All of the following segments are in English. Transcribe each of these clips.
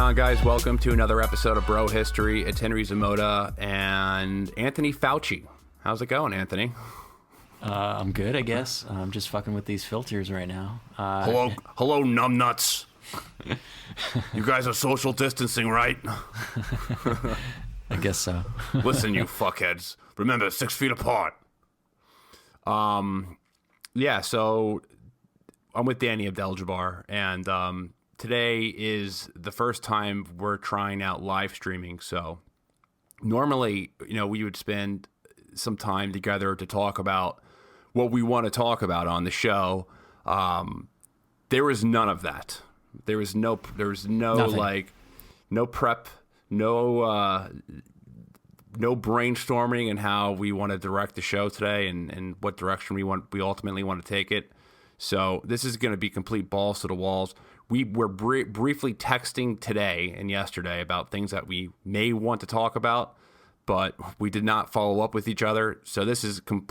on, guys? Welcome to another episode of Bro History. It's Henry Zamota and Anthony Fauci. How's it going, Anthony? I'm good, I guess. I'm just fucking with these filters right now. Hello, numbnuts. You guys are social distancing, right? I guess so. Listen, you fuckheads. Remember, 6 feet apart. Yeah, so I'm with Danny Abdel-Jabbar, and today is the first time we're trying out live streaming. So normally, we would spend some time together to talk about what we want to talk about on the show. There was none of that. There was no Nothing. No prep, no brainstorming and how we want to direct the show today and what direction we ultimately want to take it. So this is going to be complete balls to the walls. We were briefly texting today and yesterday about things that we may want to talk about, but we did not follow up with each other. So I'm just going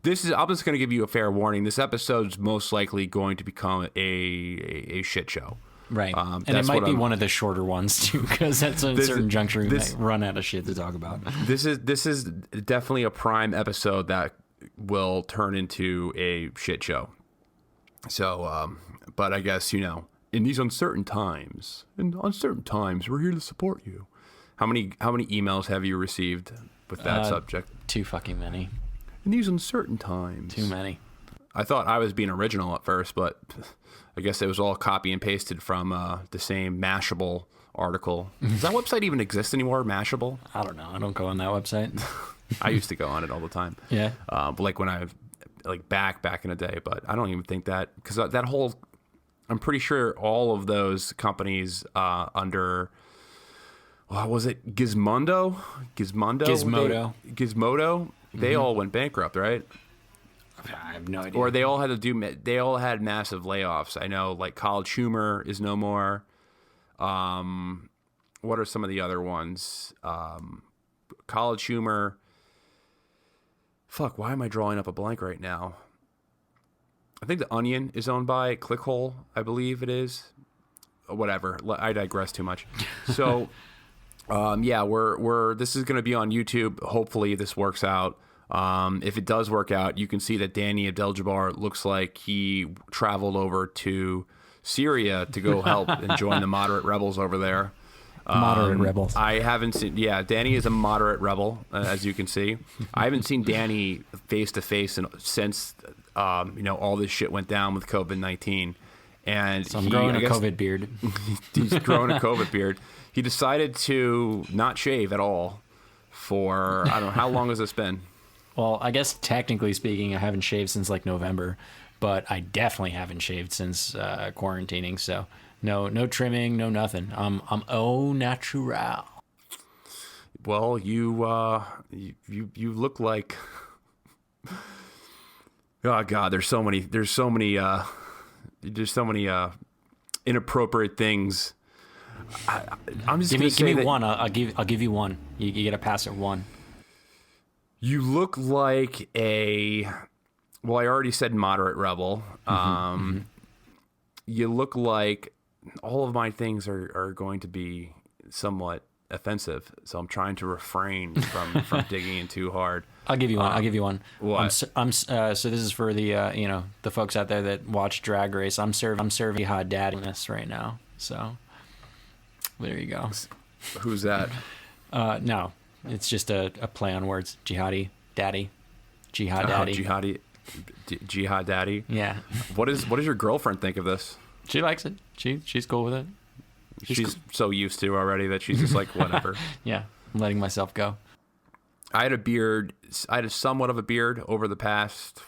to give you a fair warning. This episode's most likely going to become a shit show. Right. And it might be one of the shorter ones, too, because at a certain juncture we might run out of shit to talk about. This is definitely a prime episode that will turn into a shit show. So, but I guess, in these uncertain times, we're here to support you. How many emails have you received with that subject? Too fucking many. In these uncertain times. Too many. I thought I was being original at first, but I guess it was all copy and pasted from the same Mashable article. Does that website even exist anymore, Mashable? I don't know. I don't go on that website. I used to go on it all the time. Yeah. Like when back in the day, but I don't even think that, because that whole, I'm pretty sure all of those companies under, was it Gizmodo? They all went bankrupt, right? I have no idea. Or they all had massive layoffs. I know, like College Humor is no more. What are some of the other ones? College Humor. Fuck, why am I drawing up a blank right now? I think The Onion is owned by Clickhole, I believe it is. Whatever. I digress too much. So, yeah, this is going to be on YouTube. Hopefully this works out. If it does work out, you can see that Danny Abdel-Jabbar looks like he traveled over to Syria to go help and join the moderate rebels over there. Moderate rebels. I haven't seen. Yeah, Danny is a moderate rebel, as you can see. I haven't seen Danny face to face since all this shit went down with COVID-19, and so I'm growing a COVID beard. He's growing a COVID beard. He decided to not shave at all for, I don't know, how long has this been? Well, I guess technically speaking, I haven't shaved since like November, but I definitely haven't shaved since quarantining. So no trimming, no nothing. I'm au natural. Well, you look like, oh God, there's so many inappropriate things. I'm just gonna say give me one. I'll give you one. You get a pass at one. You look like I already said moderate rebel. You look like, all of my things are going to be somewhat offensive, so I'm trying to refrain from digging in too hard. I'll give you one. What? So this is for the the folks out there that watch Drag Race. I'm serving jihad daddiness right now. So there you go. Who's that? No. It's just a play on words. Jihadi, daddy, jihad daddy. Jihad daddy. Yeah. What does your girlfriend think of this? She likes it. She's cool with it. She's so used to already that she's just like, whatever. Yeah, I'm letting myself go. I had a beard. I had somewhat of a beard over the past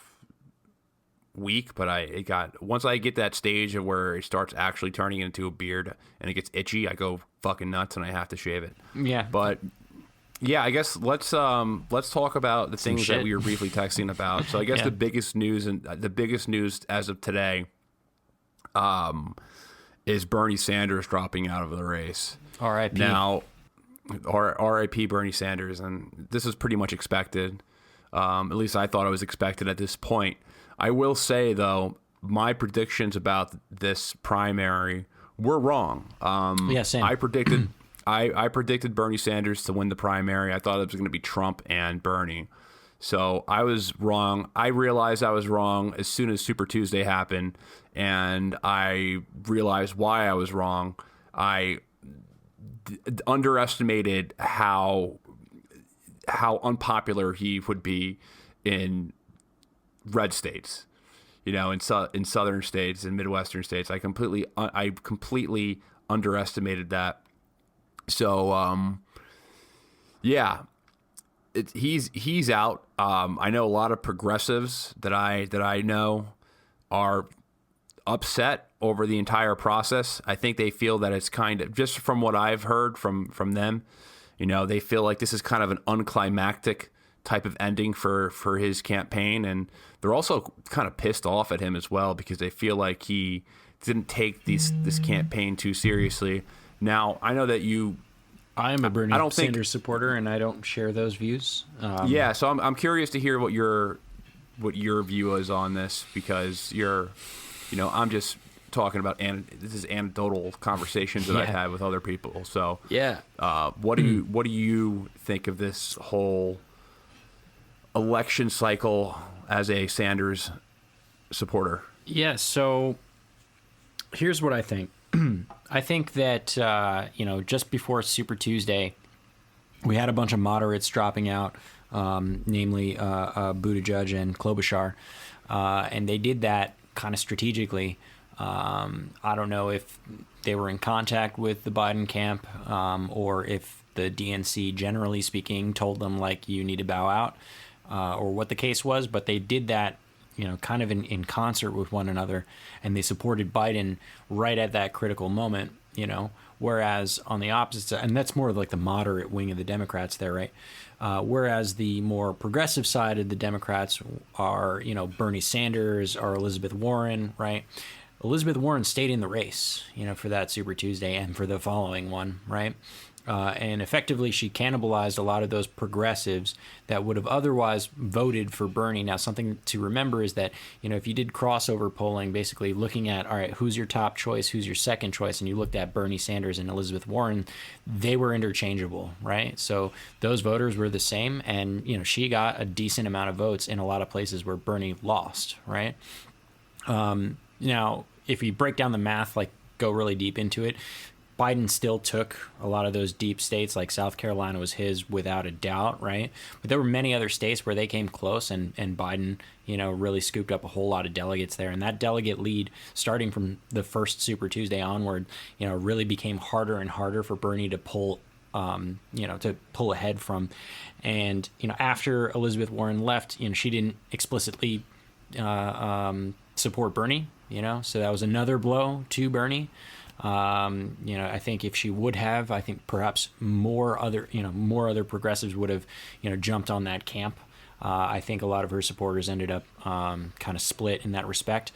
week, but once I get that stage of where it starts actually turning into a beard and it gets itchy, I go fucking nuts and I have to shave it. Yeah. But yeah, I guess let's talk about the things that we were briefly texting about. So I guess the biggest news as of today is Bernie Sanders dropping out of the race. R.I.P. Now, R.I.P. Bernie Sanders, and this is pretty much expected. At least I thought it was expected at this point. I will say, though, my predictions about this primary we're wrong. Yeah, same. I predicted I predicted Bernie Sanders to win the primary. I thought it was going to be Trump and Bernie. So I was wrong. I realized I was wrong as soon as Super Tuesday happened, and I realized why I was wrong. I underestimated how unpopular he would be in red states, in southern states and Midwestern states. I completely underestimated that. So, yeah, he's out. I know a lot of progressives that I know are upset over the entire process. I think they feel that it's kind of, just from what I've heard from them, they feel like this is kind of an unclimactic type of ending for his campaign. And they're also kind of pissed off at him as well, because they feel like he didn't take this campaign too seriously. Now, I know that I am a Bernie Sanders supporter, and I don't share those views. Yeah, so I'm curious to hear what your view is on this, because I'm just talking about, this is anecdotal conversations that I've had with other people. So yeah, what do you think of this whole election cycle as a Sanders supporter? Yeah, so here's what I think. I think that, just before Super Tuesday, we had a bunch of moderates dropping out, namely Buttigieg and Klobuchar, and they did that kind of strategically. I don't know if they were in contact with the Biden camp, or if the DNC, generally speaking, told them, like, you need to bow out, or what the case was, but they did that kind of in concert with one another, and they supported Biden right at that critical moment, whereas on the opposite side, and that's more like the moderate wing of the Democrats there, right? Whereas the more progressive side of the Democrats are, Bernie Sanders or Elizabeth Warren, right? Elizabeth Warren stayed in the race, for that Super Tuesday and for the following one, right? And effectively, she cannibalized a lot of those progressives that would have otherwise voted for Bernie. Now, something to remember is that, if you did crossover polling, basically looking at, all right, who's your top choice, who's your second choice, and you looked at Bernie Sanders and Elizabeth Warren, they were interchangeable, right? So those voters were the same, and, she got a decent amount of votes in a lot of places where Bernie lost, right? Now, if you break down the math, like go really deep into it, Biden still took a lot of those deep states, like South Carolina was his without a doubt, right? But there were many other states where they came close, and Biden, really scooped up a whole lot of delegates there. And that delegate lead, starting from the first Super Tuesday onward, really became harder and harder for Bernie to pull ahead from. And, after Elizabeth Warren left, she didn't explicitly support Bernie, so that was another blow to Bernie. I think if she would have, I think perhaps more other progressives would have, jumped on that camp. I think a lot of her supporters ended up kind of split in that respect,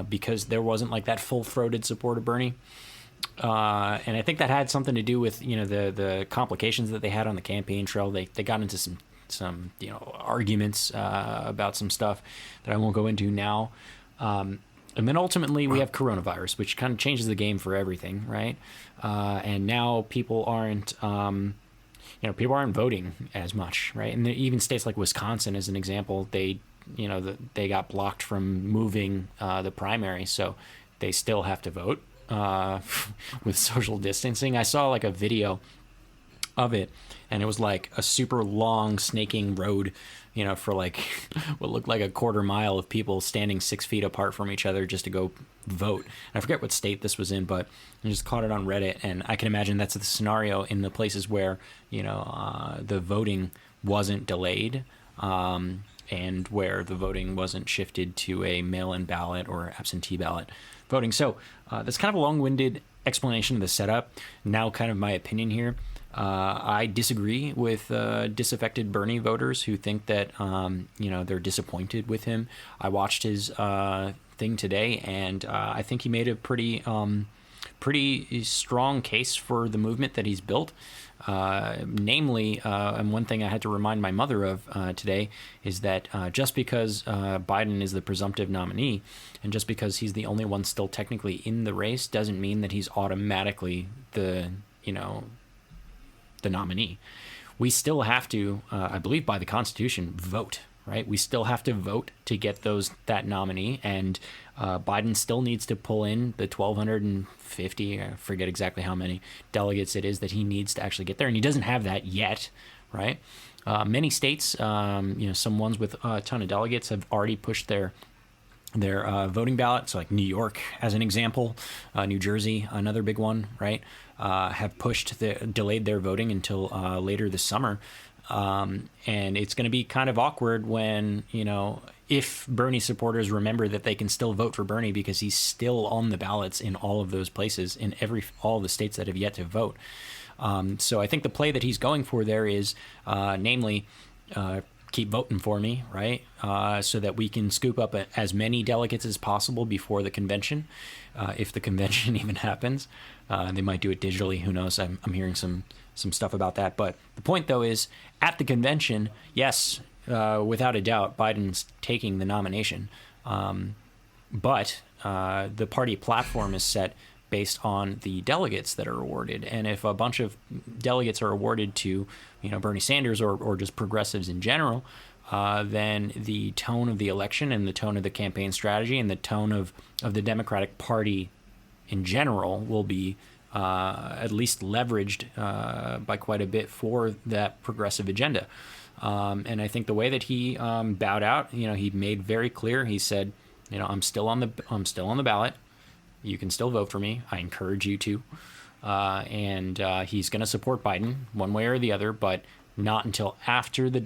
because there wasn't like that full-throated support of Bernie. And I think that had something to do with, the complications that they had on the campaign trail. They got into some arguments about some stuff that I won't go into now. And then ultimately we have coronavirus, which kind of changes the game for everything, right? And now people aren't voting as much, right? And even states like Wisconsin, as an example, they got blocked from moving the primary, so they still have to vote with social distancing. I saw like a video of it, and it was like a super long snaking road, for like what looked like a quarter mile of people standing 6 feet apart from each other just to go vote. And I forget what state this was in, but I just caught it on Reddit, and I can imagine that's the scenario in the places where, the voting wasn't delayed, and where the voting wasn't shifted to a mail-in ballot or absentee ballot voting. So that's kind of a long-winded explanation of the setup. Now kind of my opinion here. I disagree with disaffected Bernie voters who think that, they're disappointed with him. I watched his thing today, and I think he made a pretty pretty strong case for the movement that he's built. Namely, and one thing I had to remind my mother of today is that just because Biden is the presumptive nominee, and just because he's the only one still technically in the race, doesn't mean that he's automatically the nominee. We still have to, I believe by the Constitution, vote. Right, we still have to vote to get that nominee, and Biden still needs to pull in the 1,250, I forget exactly how many delegates it is that he needs to actually get there, and he doesn't have that yet, right? Many states, some ones with a ton of delegates have already pushed their voting ballots, like New York as an example, New Jersey, another big one, right? Have delayed their voting until later this summer. And it's going to be kind of awkward when, if Bernie supporters remember that they can still vote for Bernie because he's still on the ballots in all of those places, in all the states that have yet to vote. So I think the play that he's going for there is, namely, keep voting for me, right? So that we can scoop up as many delegates as possible before the convention, if the convention even happens. They might do it digitally. Who knows? I'm hearing some stuff about that. But the point, though, is at the convention, yes, without a doubt, Biden's taking the nomination. But the party platform is set based on the delegates that are awarded. And if a bunch of delegates are awarded to, Bernie Sanders or just progressives in general, then the tone of the election and the tone of the campaign strategy and the tone of the Democratic Party in general will be at least leveraged by quite a bit for that progressive agenda. And I think the way that he bowed out, he made very clear. He said, I'm still on the ballot. You can still vote for me. I encourage you to. And he's going to support Biden one way or the other, but not until after the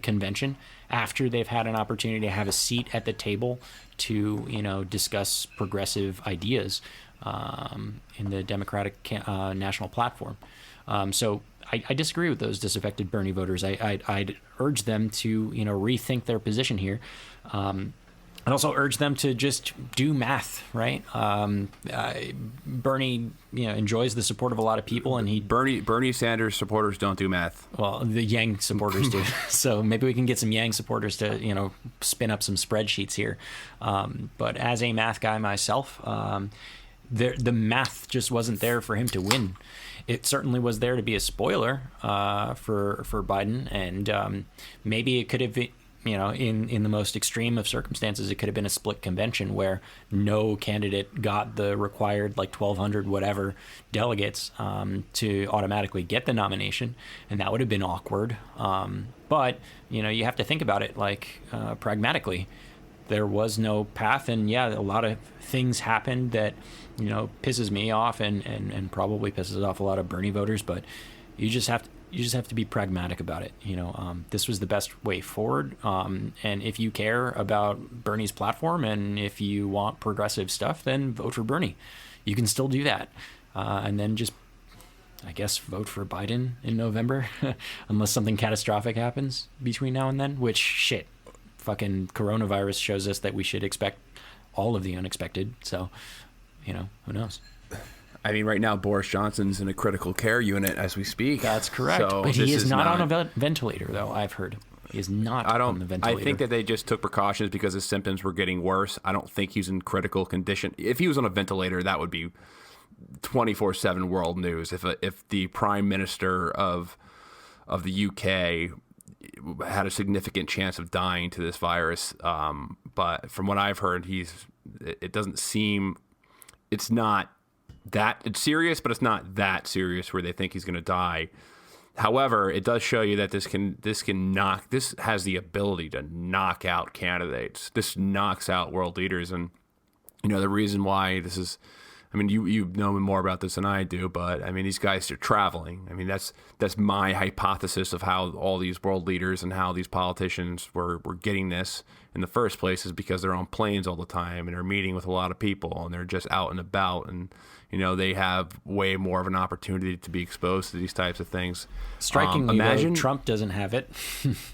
convention, after they've had an opportunity to have a seat at the table to discuss progressive ideas in the Democratic national platform. So I disagree with those disaffected Bernie voters. I'd urge them to rethink their position here. I'd also urge them to just do math, right? Bernie, enjoys the support of a lot of people, and Bernie Sanders supporters don't do math. Well, the Yang supporters do. So maybe we can get some Yang supporters to, spin up some spreadsheets here. But as a math guy myself, the math just wasn't there for him to win. It certainly was there to be a spoiler for Biden, and maybe it could have been. In the most extreme of circumstances, it could have been a split convention where no candidate got the required 1,200 whatever delegates to automatically get the nomination, and that would have been awkward. But you have to think about it pragmatically. There was no path, and a lot of things happened that pisses me off and probably pisses off a lot of Bernie voters. But you just have to be pragmatic about it. This was the best way forward. And if you care about Bernie's platform and if you want progressive stuff, then vote for Bernie. You can still do that. And then just, I guess, vote for Biden in November, unless something catastrophic happens between now and then, which fucking coronavirus shows us that we should expect all of the unexpected. So, who knows? I mean, right now, Boris Johnson's in a critical care unit as we speak. That's correct. So but he is not on a ventilator, though, I've heard. He is not on the ventilator. I think that they just took precautions because his symptoms were getting worse. I don't think he's in critical condition. If he was on a ventilator, that would be 24/7 world news. If the Prime Minister of the UK had a significant chance of dying to this virus. But from what I've heard, it doesn't seem... It's not... it's serious, but it's not that serious where they think he's going to die. However, it does show you that this has the ability to knock out candidates. This knocks out world leaders, and the reason why this is. I mean, you know more about this than I do, but I mean, these guys are traveling. I mean, that's my hypothesis of how all these world leaders and how these politicians were getting this in the first place is because they're on planes all the time and they're meeting with a lot of people and they're just out and about, and they have way more of an opportunity to be exposed to these types of things. Strikingly, imagine Trump doesn't have it.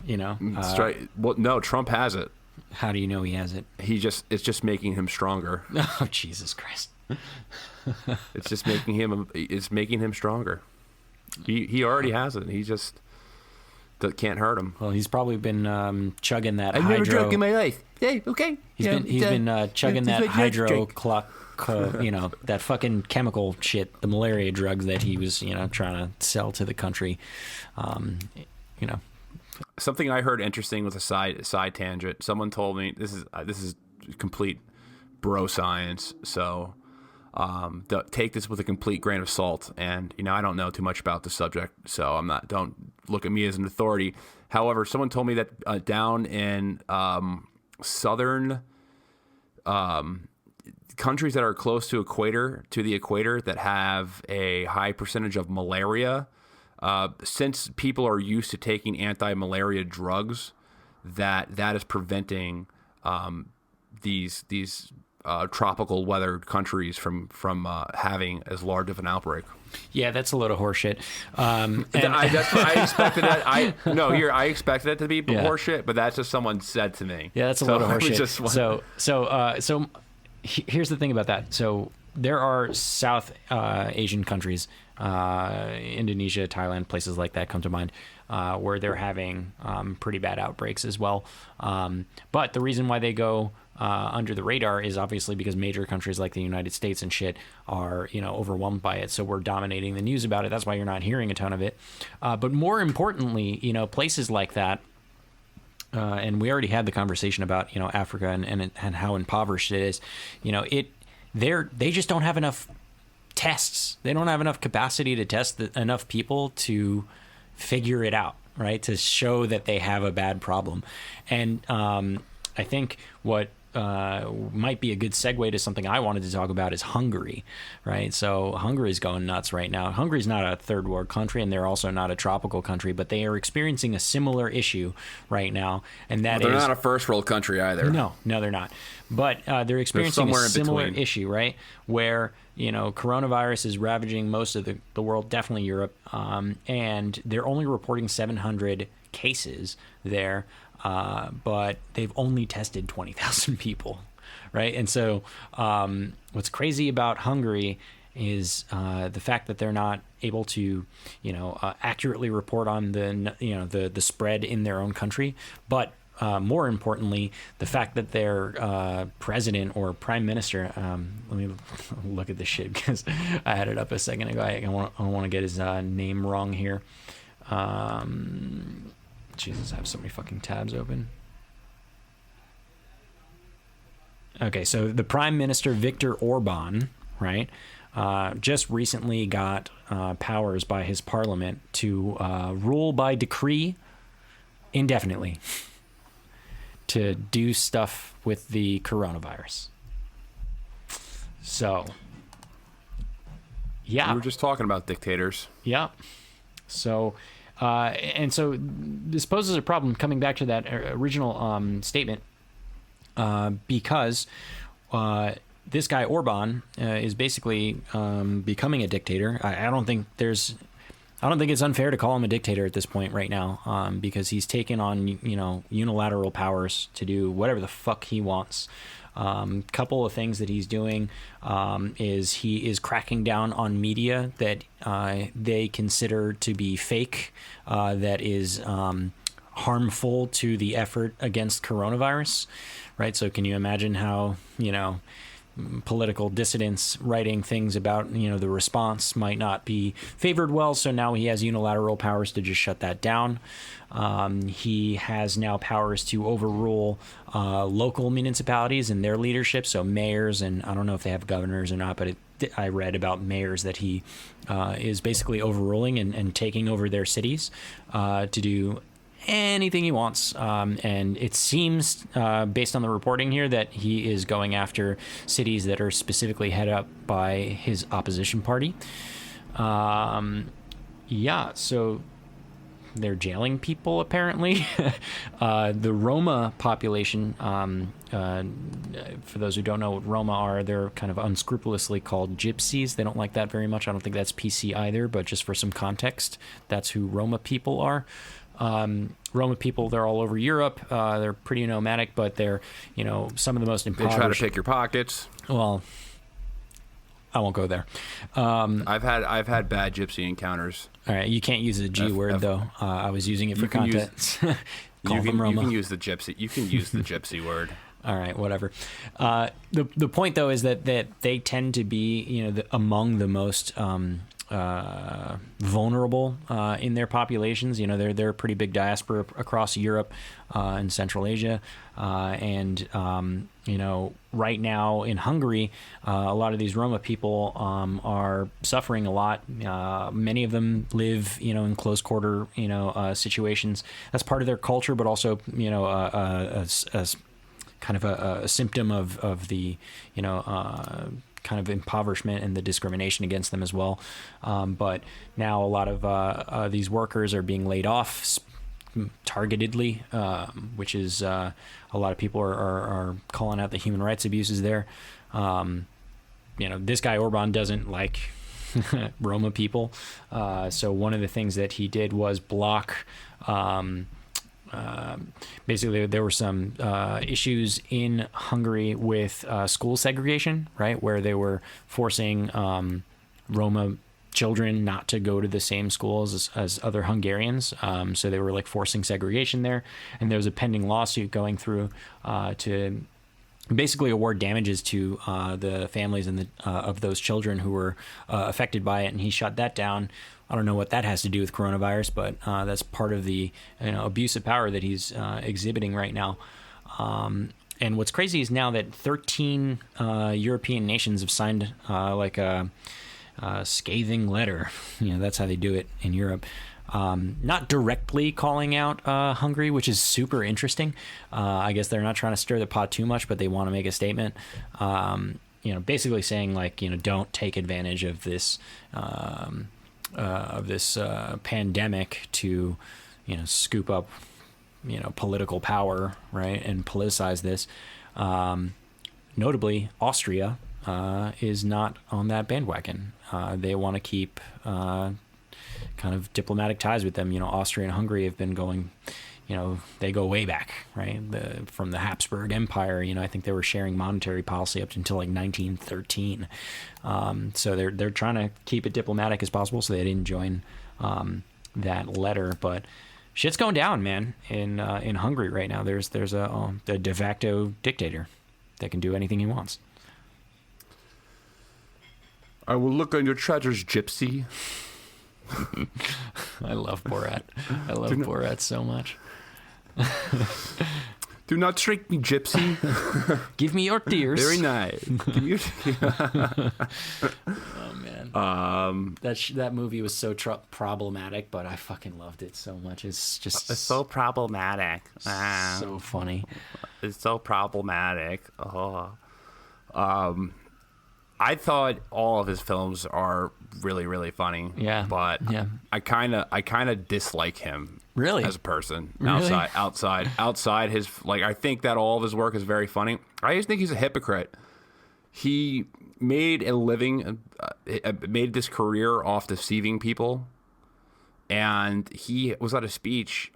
Well, no, Trump has it. How do you know he has it? It's just making him stronger. Oh, Jesus Christ. It's making him stronger. He already has it. He just can't hurt him. Well, he's probably been chugging that I've hydro. never drunk in my life. Hey, okay. He's been chugging that hydro clock, that fucking chemical shit, the malaria drugs that he was, trying to sell to the country. Something I heard interesting with a side tangent. Someone told me this is complete bro science. So take this with a complete grain of salt. And I don't know too much about the subject, so don't look at me as an authority. However, someone told me that down in southern countries that are close to the equator that have a high percentage of malaria, since people are used to taking anti-malaria drugs, that is preventing these tropical weather countries from having as large of an outbreak. Yeah, that's a load of horseshit. That's what I expected. I expected it to be horseshit, but that's just someone said to me. Yeah, that's a load of horseshit. So here's the thing about that. So there are South Asian countries, Indonesia, Thailand, places like that come to mind, where they're having pretty bad outbreaks as well. But the reason why they go under the radar is obviously because major countries like the United States and shit are, overwhelmed by it. So we're dominating the news about it. That's why you're not hearing a ton of it. But more importantly, places like that, and we already had the conversation about, Africa and how impoverished it is, they just don't have enough tests. They don't have enough capacity to test enough people to figure it out, right? To show that they have a bad problem. And I think what might be a good segue to something I wanted to talk about is Hungary, right? So Hungary's going nuts right now. Hungary's not a third world country, and they're also not a tropical country, but they are experiencing a similar issue right now, and they're not a first world country either. No, they're not. But they're experiencing a similar issue, right? Where coronavirus is ravaging most of the world, definitely Europe, and they're only reporting 700 cases there. But they've only tested 20,000 people, right? And so what's crazy about Hungary is the fact that they're not able to, accurately report on the spread in their own country. But more importantly, the fact that their president or prime minister, let me look at this shit because I had it up a second ago. I don't want to get his name wrong here. Jesus, I have so many fucking tabs open. Okay, so the Prime Minister Viktor Orban, right, just recently got powers by his parliament to rule by decree indefinitely to do stuff with the coronavirus. So, yeah. We were just talking about dictators. Yeah. So... and so this poses a problem, coming back to that original statement, because this guy Orban is basically becoming a dictator. I don't think it's unfair to call him a dictator at this point right now, because he's taken on unilateral powers to do whatever the fuck he wants. Couple of things that he's doing is he is cracking down on media that they consider to be fake, that is harmful to the effort against coronavirus, right? So can you imagine how, political dissidents writing things about, the response might not be favored well. So now he has unilateral powers to just shut that down. He has now powers to overrule local municipalities and their leadership. So mayors, and I don't know if they have governors or not, but I read about mayors that he is basically overruling and taking over their cities to do anything he wants, and it seems based on the reporting here that he is going after cities that are specifically headed up by his opposition party. So they're jailing people apparently. The Roma population, for those who don't know what Roma are, they're kind of unscrupulously called gypsies. They don't like that very much. I don't think that's PC either, but just for some context, that's who Roma people are. Roma people, they're all over Europe. They're pretty nomadic, but they're, some of the most They impoverished. try to pick your pockets. Well, I won't go there. I've had bad gypsy encounters. All right, you can't use the G word though. I was using it for You can use- content. Call them You Roma. can use the gypsy. You can use the gypsy word. All right, whatever. The point though is that they tend to be among the most vulnerable in their populations. They're a pretty big diaspora across Europe and Central Asia, and right now in Hungary, a lot of these Roma people are suffering a lot. Many of them live in close quarter situations. That's part of their culture, but also kind of a symptom of the kind of impoverishment and the discrimination against them as well. But now a lot of these workers are being laid off targetedly, which is a lot of people are calling out the human rights abuses there. This guy Orban doesn't like Roma people. So one of the things that he did was block basically there were some issues in Hungary with school segregation, right, where they were forcing Roma children not to go to the same schools as other Hungarians. So they were like forcing segregation there, and there was a pending lawsuit going through to basically award damages to the families and of those children who were affected by it, and he shut that down. I don't know what that has to do with coronavirus, but that's part of the abuse of power that he's exhibiting right now. And what's crazy is now that 13 European nations have signed like a scathing letter. That's how they do it in Europe. Not directly calling out Hungary, which is super interesting. I guess they're not trying to stir the pot too much, but they want to make a statement. Basically saying like, don't take advantage of this pandemic to, scoop up, political power, right, and politicize this. Notably, Austria is not on that bandwagon. They want to keep kind of diplomatic ties with them. Austria and Hungary have been going, they go way back, right? From the Habsburg Empire, I think they were sharing monetary policy up until like 1913. So they're trying to keep it diplomatic as possible, so they didn't join that letter. But shit's going down, man, in Hungary right now. There's a de facto dictator that can do anything he wants. I will look on your treasures, gypsy. I love Borat. I love Borat so much. Do not trick me, gypsy. Give me your tears. Very nice. Give me your Oh man. That movie was so problematic, but I fucking loved it so much. It's just so problematic. so funny. It's so problematic. I thought all of his films are really, really funny. Yeah. But yeah. I kind of dislike him. Really? As a person. Really? Outside his, like, I think that all of his work is very funny. I just think he's a hypocrite. He made a living, made this career off deceiving people. And he was at a speech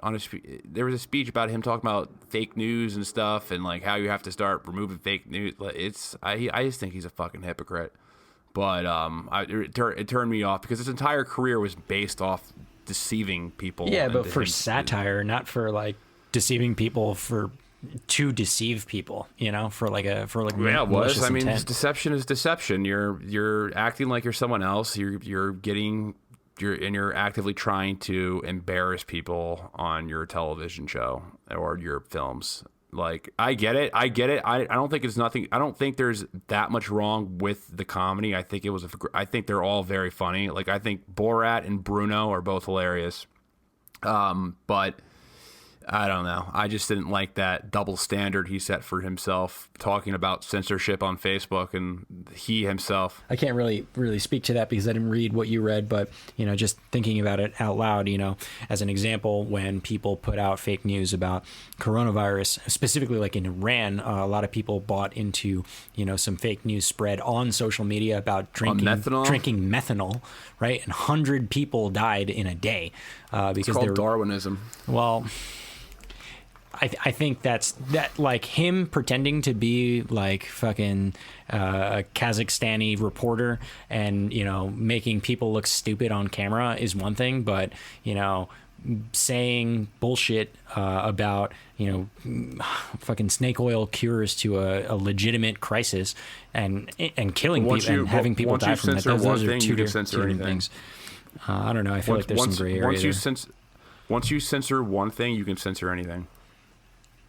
there was a speech about him talking about fake news and stuff, and like how you have to start removing fake news. I just think he's a fucking hypocrite. But it turned me off because his entire career was based off deceiving people. Yeah, but for satire, not for like deceiving people to deceive people, for yeah, it was. malicious I mean, intent. deception is deception. You're acting like you're someone else. You're actively trying to embarrass people on your television show or your films. Like, I get it. I don't think I don't think there's that much wrong with the comedy. I think I think they're all very funny. Like, I think Borat and Bruno are both hilarious. But I don't know. I just didn't like that double standard he set for himself, talking about censorship on Facebook, and he himself. I can't really speak to that because I didn't read what you read, but just thinking about it out loud, as an example, when people put out fake news about coronavirus, specifically like in Iran, a lot of people bought into some fake news spread on social media about drinking methanol, right? And 100 people died in a day because it's called Darwinism. Well, I think that like him pretending to be like fucking a Kazakhstani reporter and making people look stupid on camera is one thing, but saying bullshit about fucking snake oil cures to a legitimate crisis and killing people and having people die from that. Those are two different things. I don't know. I feel like there's some gray area. Once you censor one thing, you can censor anything.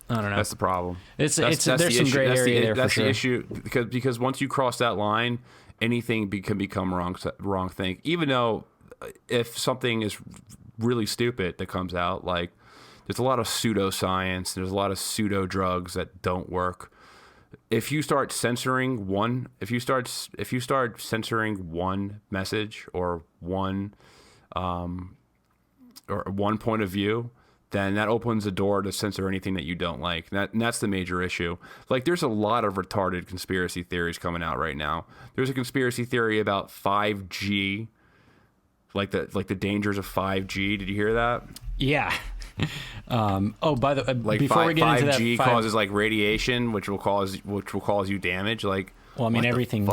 I don't know. That's the problem. There's some gray area there. That's the issue because once you cross that line, anything can become wrong thing. Even though if something is really stupid that comes out, like there's a lot of pseudoscience, there's a lot of pseudo drugs that don't work. If you start censoring one, if you start censoring one message or one point of view, then that opens the door to censor anything that you don't like. And that's the major issue. Like, there's a lot of retarded conspiracy theories coming out right now. There's a conspiracy theory about 5G, like the dangers of 5G. Did you hear that? Yeah. By the way, like before we get into that, 5G causes like radiation, which will cause you damage. Like, well, I mean, everything.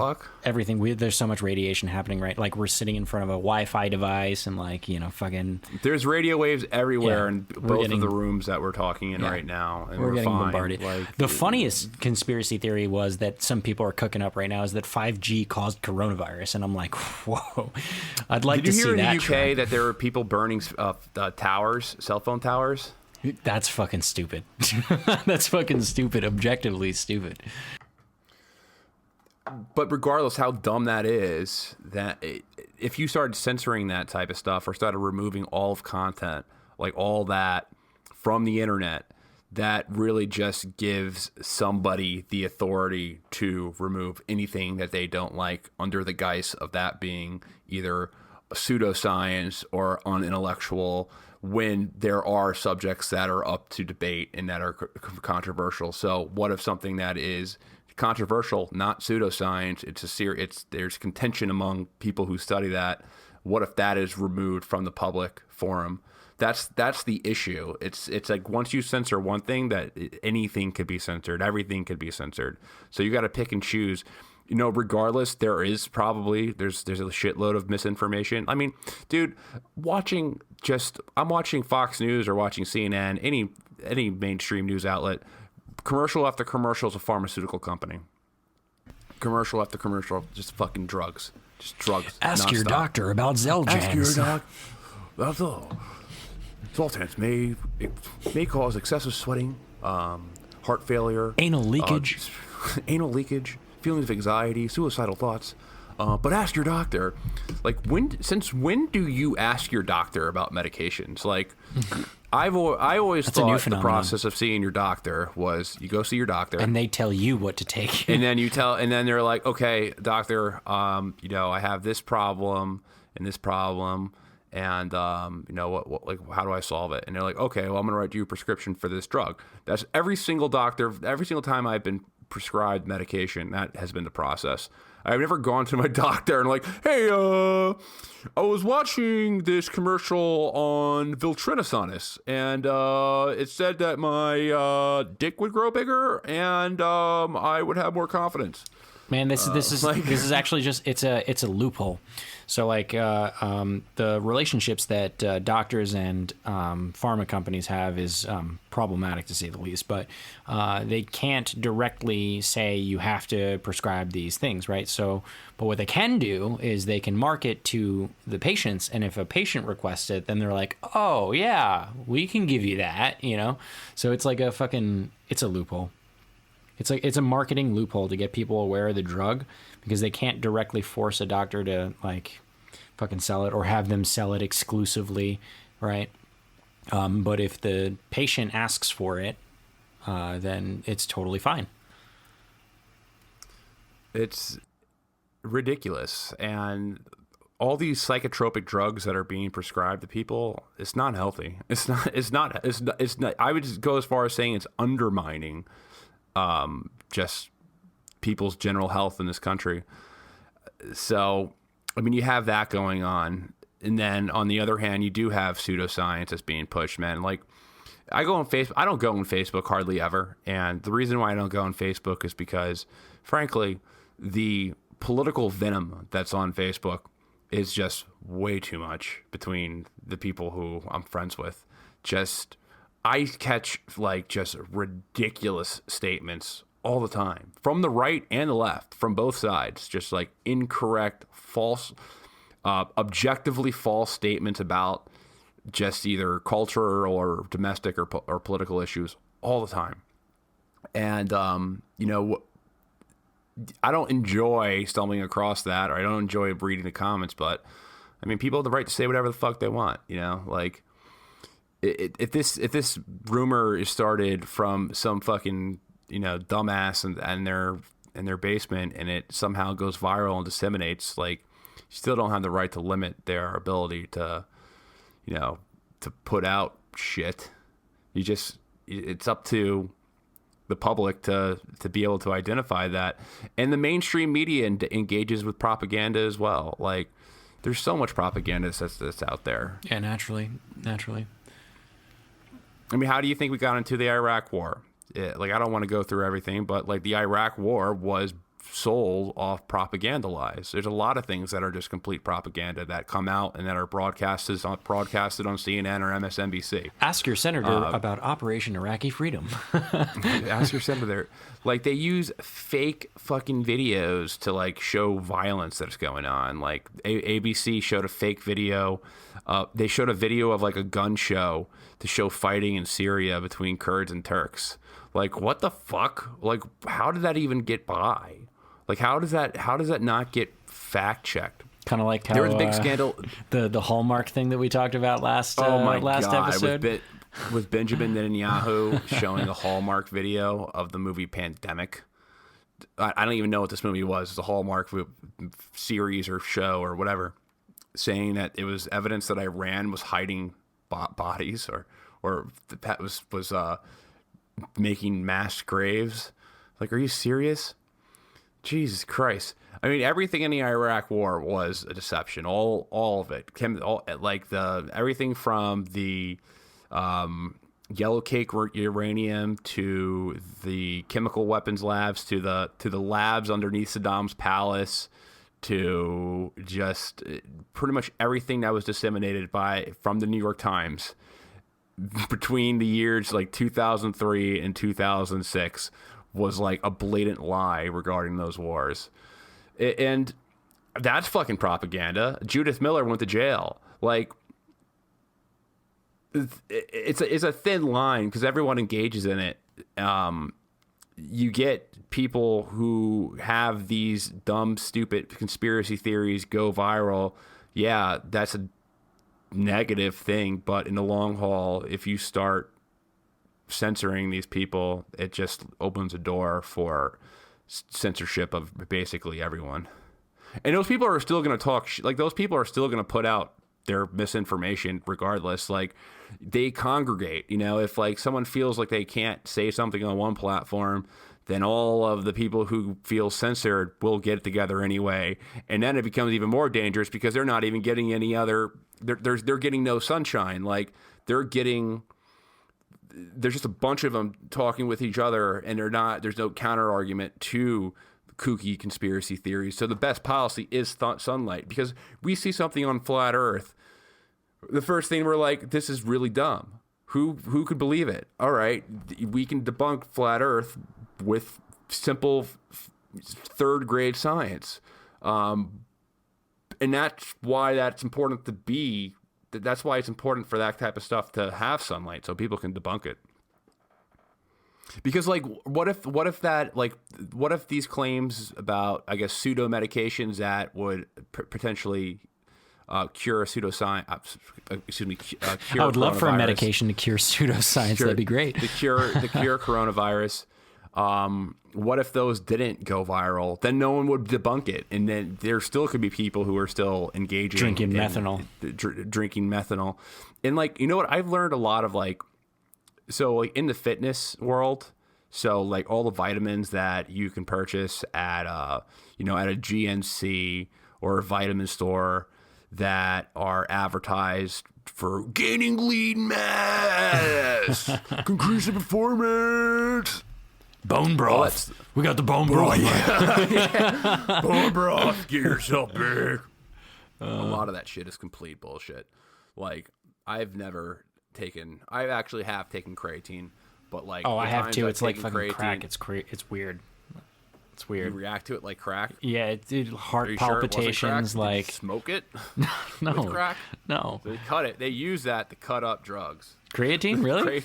There's so much radiation happening, right? Like, we're sitting in front of a Wi-Fi device, and like, fucking. There's radio waves everywhere in both of the rooms that we're talking in right now, and we're getting bombarded. The funniest conspiracy theory was that some people are cooking up right now is that 5G caused coronavirus, and I'm like, whoa! I'd like to see that. Did you hear in the UK that there were people burning towers, cell phone towers? That's fucking stupid. That's fucking stupid. Objectively stupid. But regardless how dumb that is, if you started censoring that type of stuff or started removing all of content, like all that from the internet, that really just gives somebody the authority to remove anything that they don't like under the guise of that being either pseudoscience or unintellectual, when there are subjects that are up to debate and that are controversial. So what if something that is controversial, not pseudoscience, there's contention among people who study that, what if that is removed from the public forum? That's the issue. It's like once you censor one thing, that anything could be censored, everything could be censored. So you got to pick and choose. Regardless, there's a shitload of misinformation. I mean, dude, I'm watching Fox News or watching CNN, any mainstream news outlet. Commercial after commercial is a pharmaceutical company. Commercial after commercial, just fucking drugs. Just drugs. Ask your doctor about Xeljanz. Ask your doctor. That's all. Zoltans may cause excessive sweating, heart failure, anal leakage, feelings of anxiety, suicidal thoughts. But ask your doctor. Like, since when do you ask your doctor about medications? Like, I always thought the process of seeing your doctor was you go see your doctor and they tell you what to take, and then they're like, okay, doctor, I have this problem and this problem, and what like, how do I solve it? And they're like, okay, well, I'm gonna write you a prescription for this drug. That's every single doctor, every single time I've been prescribed medication, that has been the process. I've never gone to my doctor and like, hey, I was watching this commercial on Viltrinicinis, and it said that my dick would grow bigger and I would have more confidence. Man, this is actually just it's a loophole. So like the relationships that doctors and pharma companies have is problematic to say the least. But they can't directly say you have to prescribe these things, right? So, but what they can do is they can market to the patients, and if a patient requests it, then they're like, oh yeah, we can give you that, So it's like it's a loophole. It's a marketing loophole to get people aware of the drug, because they can't directly force a doctor to like fucking sell it or have them sell it exclusively, right? But if the patient asks for it, then it's totally fine. It's ridiculous. And all these psychotropic drugs that are being prescribed to people, it's not healthy. It's not, I would just go as far as saying it's undermining, just people's general health in this country. So, I mean, you have that going on. And then on the other hand, you do have pseudoscience that's being pushed, man. Like, I go on Facebook. I don't go on Facebook hardly ever. And the reason why I don't go on Facebook is because, frankly, the political venom that's on Facebook is just way too much between the people who I'm friends with. Just, I catch like just ridiculous statements all the time from the right and the left, from both sides, just like incorrect, false, objectively false statements about just either culture or domestic or political issues all the time. And, I don't enjoy stumbling across that, or I don't enjoy reading the comments, but I mean, people have the right to say whatever the fuck they want, like if this rumor is started from some fucking, dumbass in their basement, and it somehow goes viral and disseminates, like, you still don't have the right to limit their ability to, to put out shit. It's up to the public to be able to identify that. And the mainstream media engages with propaganda as well. Like, there's so much propaganda that's out there. Yeah, naturally. I mean, how do you think we got into the Iraq War? I don't want to go through everything, but like the Iraq War was sold off propaganda lies. There's a lot of things that are just complete propaganda that come out and that are broadcasted on CNN or MSNBC. Ask your senator about Operation Iraqi Freedom. Ask your senator. Like, they use fake fucking videos to like show violence that's going on. Like ABC showed a fake video. They showed a video of like a gun show to show fighting in Syria between Kurds and Turks. Like, what the fuck? Like, how did that even get by? Like, how does that not get fact checked? Kind of like how there was a big scandal. The Hallmark thing that we talked about last episode. With Benjamin Netanyahu showing a Hallmark video of the movie Pandemic. I don't even know what this movie was. It's a Hallmark series or show or whatever, saying that it was evidence that Iran was hiding bodies or that was making mass graves. Like, are you serious? Jesus Christ. I mean, everything in the Iraq War was a deception. All of it. Everything from the yellow cake uranium to the chemical weapons labs to the labs underneath Saddam's palace to just pretty much everything that was disseminated from the New York Times between the years like 2003 and 2006 was like a blatant lie regarding those wars. And that's fucking propaganda. Judith Miller went to jail. Like, it's a thin line because everyone engages in it. You get people who have these dumb, stupid conspiracy theories go viral. Yeah, that's a negative thing. But in the long haul, if you start censoring these people, it just opens a door for censorship of basically everyone. And those people are still going to talk those people are still going to put out their misinformation regardless. Like, they congregate, if like someone feels like they can't say something on one platform, then all of the people who feel censored will get together anyway. And then it becomes even more dangerous because they're not even getting any other, they're getting no sunshine. Like, there's just a bunch of them talking with each other, and there's no counter argument to kooky conspiracy theories. So the best policy is sunlight, because we see something on flat Earth, the first thing we're like, this is really dumb. Who could believe it? All right, we can debunk flat Earth with simple third grade science. And that's why that's important to be. That's why it's important for that type of stuff to have sunlight, so people can debunk it. Because like, what if these claims about, I guess, pseudo medications that would potentially cure pseudoscience. Excuse me, cure. I would love for a coronavirus. medication to cure pseudoscience. That'd be great. The cure coronavirus. What if those didn't go viral? Then no one would debunk it, and then there still could be people who are still engaging Drinking in methanol. Drinking methanol, and like, you know what? I've learned a lot of like, so like in the fitness world. So like all the vitamins that you can purchase at at a GNC or a vitamin store that are advertised for gaining lean mass, increasing performance. Bone broth. We got the bone broth. Bone broth, get yourself big. A lot of that shit is complete bullshit. Like, I actually have taken creatine, but like, Oh, I the have times too. I've It's like taken fucking crack. creatine, It's weird. It's you weird. react to it like crack. Yeah, dude, Are heart you sure it wasn't crack? palpitations. Did you Like, smoke it no, with crack. no. They cut it. They use that to cut up drugs. Creatine, really?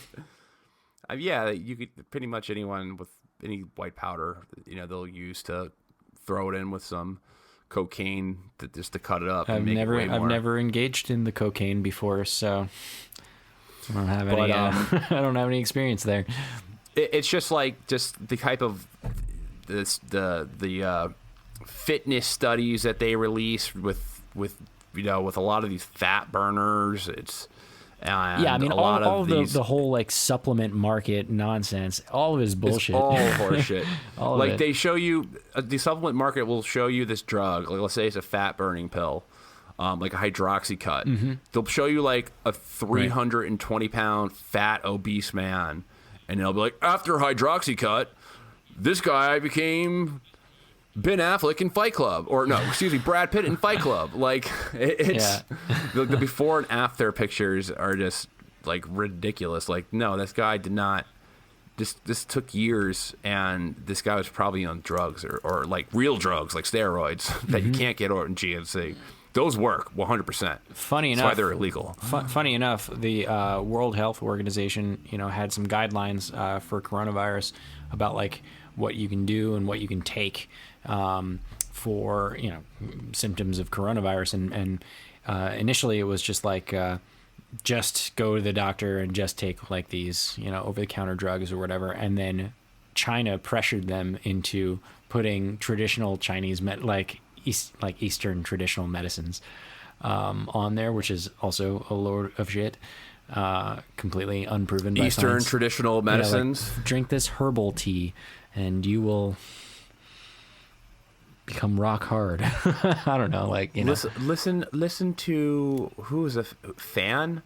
Yeah, you could pretty much anyone with any white powder, they'll use to throw it in with some cocaine just to cut it up. I've and make it way more. never engaged in the cocaine before, so I don't have any. I don't have any experience there. It's just the type of the fitness studies that they release with a lot of these fat burners. Yeah, I mean, all of the whole like supplement market nonsense, all of it is bullshit. It's all horseshit. All of like it. they show you, the supplement market will show you this drug. Like, let's say it's a fat burning pill, like a hydroxycut. Mm-hmm. They'll show you like a 320-pound fat obese man, and they'll be like, after hydroxycut, this guy became Ben Affleck in Fight Club, or no, excuse me, Brad Pitt in Fight Club. Like, it's the before and after pictures are just like ridiculous. Like, no, this guy did not. This took years, and this guy was probably on drugs or like real drugs, like steroids that you can't get on GNC. Those work 100%. Funny That's enough, why they're illegal. Funny enough, the World Health Organization, had some guidelines for coronavirus about like what you can do and what you can take for symptoms of coronavirus, and initially it was just like just go to the doctor and just take like these over-the-counter drugs or whatever, and then China pressured them into putting traditional Chinese Eastern traditional medicines on there, which is also a load of shit. Completely unproven by Eastern science. traditional medicines. Like, drink this herbal tea and you will become rock hard. I don't know, Listen to who is a fan?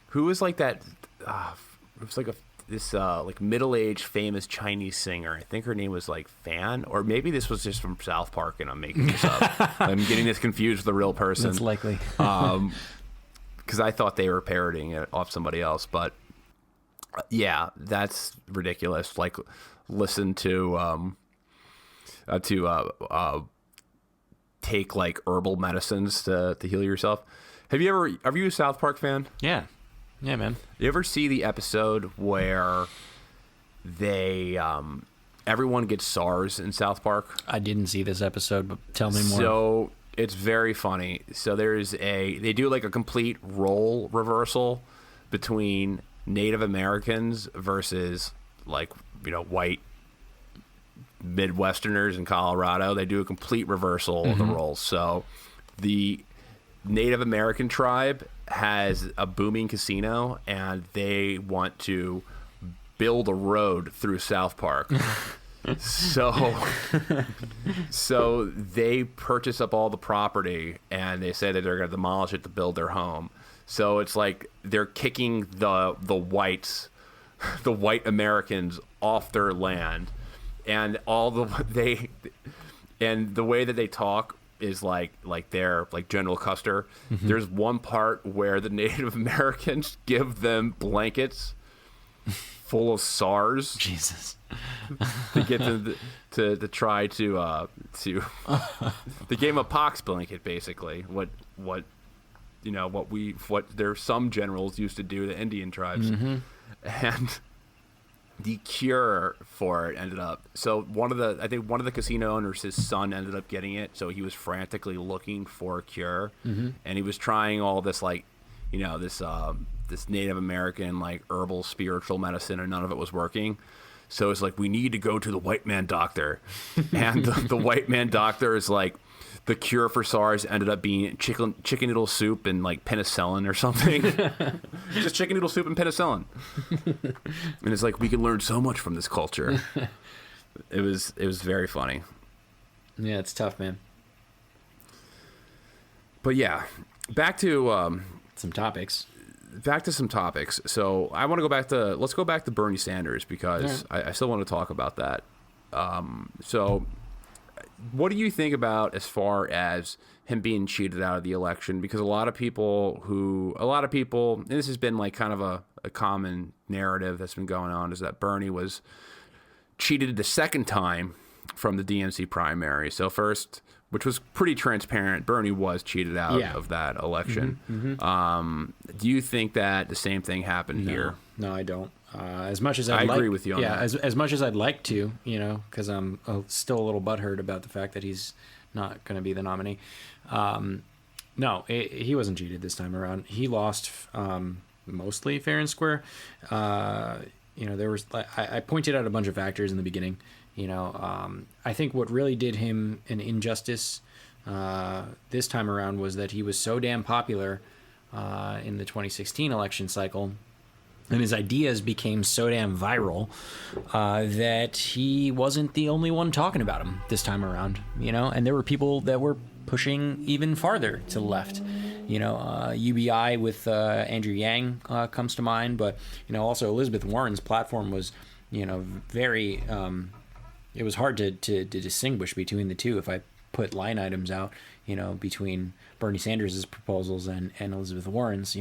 Who is like that? It was like this middle-aged famous Chinese singer. I think her name was like Fan, or maybe this was just from South Park and I'm making this up. I'm getting this confused with a real person. That's likely. Because I thought they were parodying it off somebody else, but yeah, that's ridiculous. Like, listen to take like herbal medicines to heal yourself. Are you a South Park fan? Yeah, man. You ever see the episode where they everyone gets SARS in South Park? I didn't see this episode, but tell me more. So it's very funny. So they do like a complete role reversal between Native Americans versus like white Midwesterners in Colorado. They do a complete reversal of the roles. So the Native American tribe has a booming casino, and they want to build a road through South Park. So they purchase up all the property, and they say that they're going to demolish it to build their home. So it's like they're kicking the white Americans off their land, and the way that they talk is like they're like General Custer. Mm-hmm. There's one part where the Native Americans give them blankets full of SARS. Jesus. To get them to try to they gave him a pox blanket, basically. What there's some generals used to do to Indian tribes. Mm-hmm. And the cure for it ended up. So I think one of the casino owners, his son ended up getting it. So he was frantically looking for a cure, and he was trying all this like, this Native American like herbal spiritual medicine, and none of it was working. So it's like, we need to go to the white man doctor, and the white man doctor is like, the cure for SARS ended up being chicken noodle soup and like penicillin or something. Just chicken noodle soup and penicillin. And it's like, we can learn so much from this culture. It was very funny. Yeah, it's tough, man. But yeah, back to some topics. So I want to let's go back to Bernie Sanders, because I still want to talk about that. So what do you think about as far as him being cheated out of the election? Because a lot of people, and this has been like kind of a common narrative that's been going on, is that Bernie was cheated the second time from the DNC primary. So first, which was pretty transparent, Bernie was cheated out of that election. Do you think that the same thing happened here? No, I don't. As much as I agree with you on that. As much as I'd like to, because I'm still a little butthurt about the fact that he's not going to be the nominee. No, he wasn't cheated this time around. He lost mostly fair and square. There was, I pointed out a bunch of factors in the beginning. I think what really did him an injustice this time around was that he was so damn popular in the 2016 election cycle, and his ideas became so damn viral that he wasn't the only one talking about him this time around, and there were people that were pushing even farther to the left. UBI with Andrew Yang comes to mind, but, also Elizabeth Warren's platform was, very, it was hard to distinguish between the two if I put line items out, between Bernie Sanders' proposals and Elizabeth Warren's,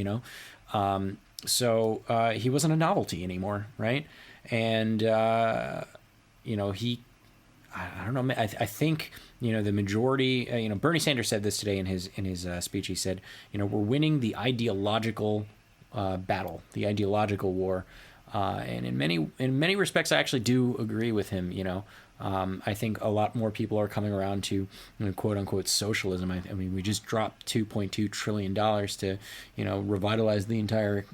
So he wasn't a novelty anymore, right? And I don't know. I think the majority. Bernie Sanders said this today in his speech. He said, we're winning the ideological battle, the ideological war. And in many respects, I actually do agree with him. I think a lot more people are coming around to quote unquote socialism. I mean, we just dropped $2.2 trillion to revitalize the entire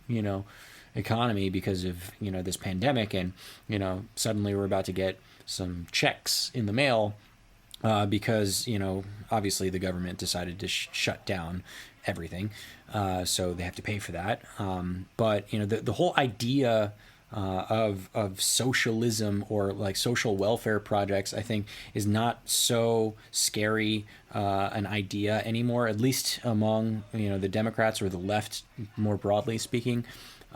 economy because of this pandemic, and suddenly we're about to get some checks in the mail because obviously the government decided to shut down everything, so they have to pay for that. But the whole idea of socialism or like social welfare projects, I think, is not so scary an idea anymore, at least among the Democrats or the left more broadly speaking.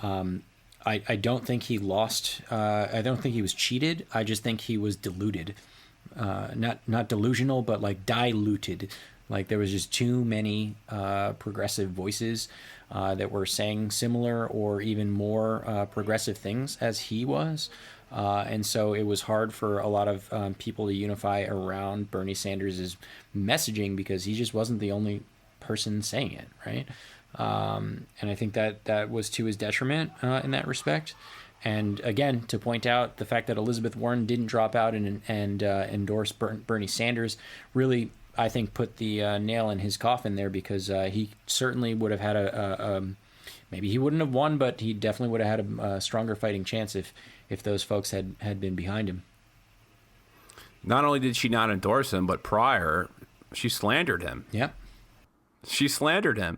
I don't think he lost. I don't think he was cheated. I just think he was deluded. Not delusional, but like diluted. Like there was just too many progressive voices that were saying similar or even more progressive things as he was. And so it was hard for a lot of people to unify around Bernie Sanders' messaging because he just wasn't the only person saying it, right? And I think that was to his detriment in that respect. And again, to point out the fact that Elizabeth Warren didn't drop out and endorse Bernie Sanders really, I think, put the nail in his coffin there, because he certainly would have had maybe he wouldn't have won, but he definitely would have had a stronger fighting chance if those folks had been behind him. Not only did she not endorse him, but prior, she slandered him. Yep. She slandered him.